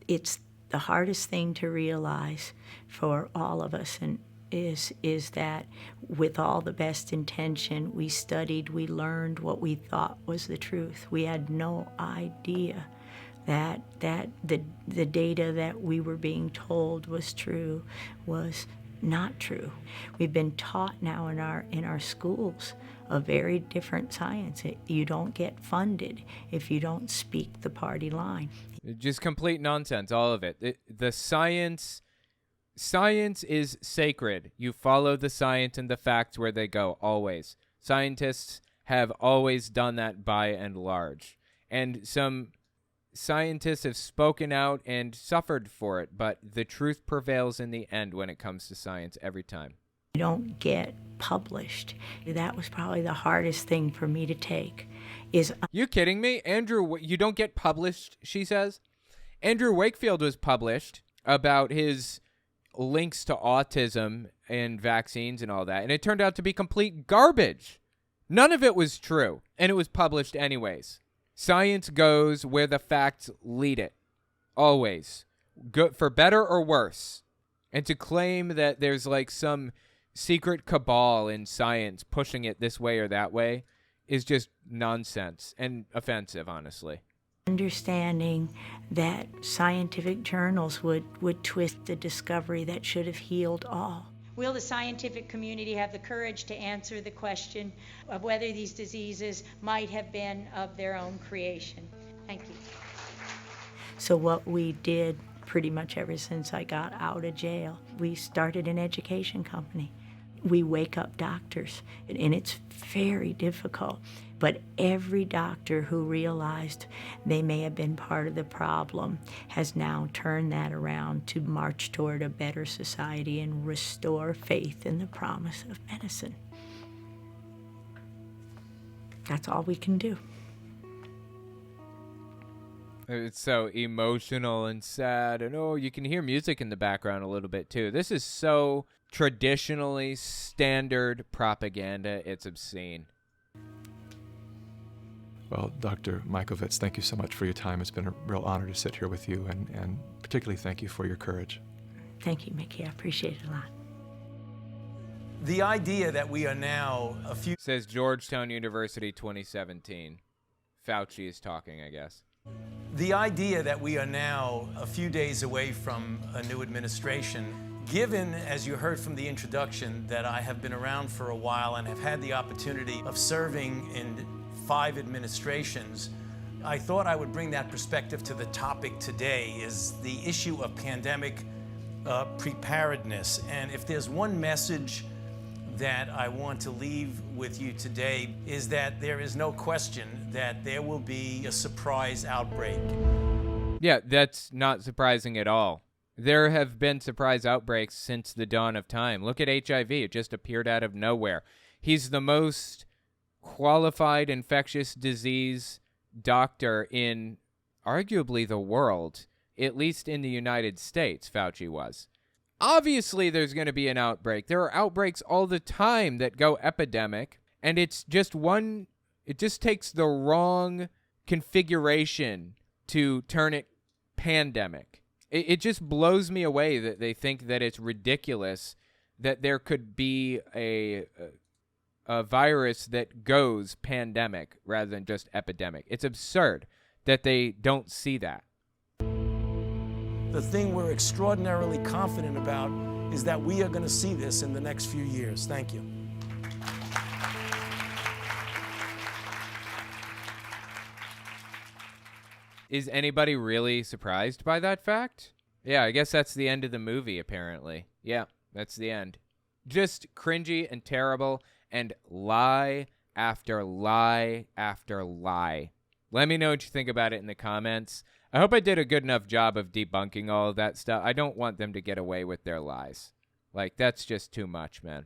It's the hardest thing to realize for all of us, and is that with all the best intention, we studied, we learned what we thought was the truth. We had no idea that the data that we were being told was true was not true. We've been taught now in our schools a very different science. You don't get funded if you don't speak the party line. Just complete nonsense, all of it. The science is sacred. You follow the science and the facts where they go, always. Scientists have always done that by and large. And some scientists have spoken out and suffered for it, but the truth prevails in the end when it comes to science every time. You don't get published. That was probably the hardest thing for me to take. You kidding me? Andrew, you don't get published, she says? Andrew Wakefield was published about his links to autism and vaccines and all that, and it turned out to be complete garbage. None of it was true, and it was published anyways. Science goes where the facts lead it, always, good for better or worse. And to claim that there's like some secret cabal in science pushing it this way or that way is just nonsense and offensive, honestly. Understanding that scientific journals would twist the discovery that should have healed all. Will the scientific community have the courage to answer the question of whether these diseases might have been of their own creation? Thank you. So what we did pretty much ever since I got out of jail, we started an education company. We wake up doctors, and it's very difficult. But every doctor who realized they may have been part of the problem has now turned that around to march toward a better society and restore faith in the promise of medicine. That's all we can do. It's so emotional and sad, and you can hear music in the background a little bit too. This is so traditionally standard propaganda, it's obscene. Well, Dr. Mikovits, thank you so much for your time. It's been a real honor to sit here with you, and particularly thank you for your courage. Thank you, Mickey. I appreciate it a lot. The idea that we are now Says Georgetown University 2017. Fauci is talking, I guess. The idea that we are now a few days away from a new administration, given, as you heard from the introduction, that I have been around for a while and have had the opportunity of serving in 5 administrations, I thought I would bring that perspective to the topic today, is the issue of pandemic preparedness. And if there's one message that I want to leave with you today, is that there is no question that there will be a surprise outbreak. Yeah, that's not surprising at all. There have been surprise outbreaks since the dawn of time. Look at HIV. It just appeared out of nowhere. He's the most qualified infectious disease doctor in arguably the world, at least in the United States, Fauci was. Obviously, there's going to be an outbreak. There are outbreaks all the time that go epidemic, and it just takes the wrong configuration to turn it pandemic. It just blows me away that they think that it's ridiculous that there could be a virus that goes pandemic rather than just epidemic. It's absurd that they don't see that. The thing we're extraordinarily confident about is that we are going to see this in the next few years. Thank you. Is anybody really surprised by that fact? Yeah, I guess that's the end of the movie, apparently. Yeah, that's the end. Just cringy and terrible and lie after lie after lie. Let me know what you think about it in the comments. I hope I did a good enough job of debunking all of that stuff. I don't want them to get away with their lies. Like, that's just too much, man.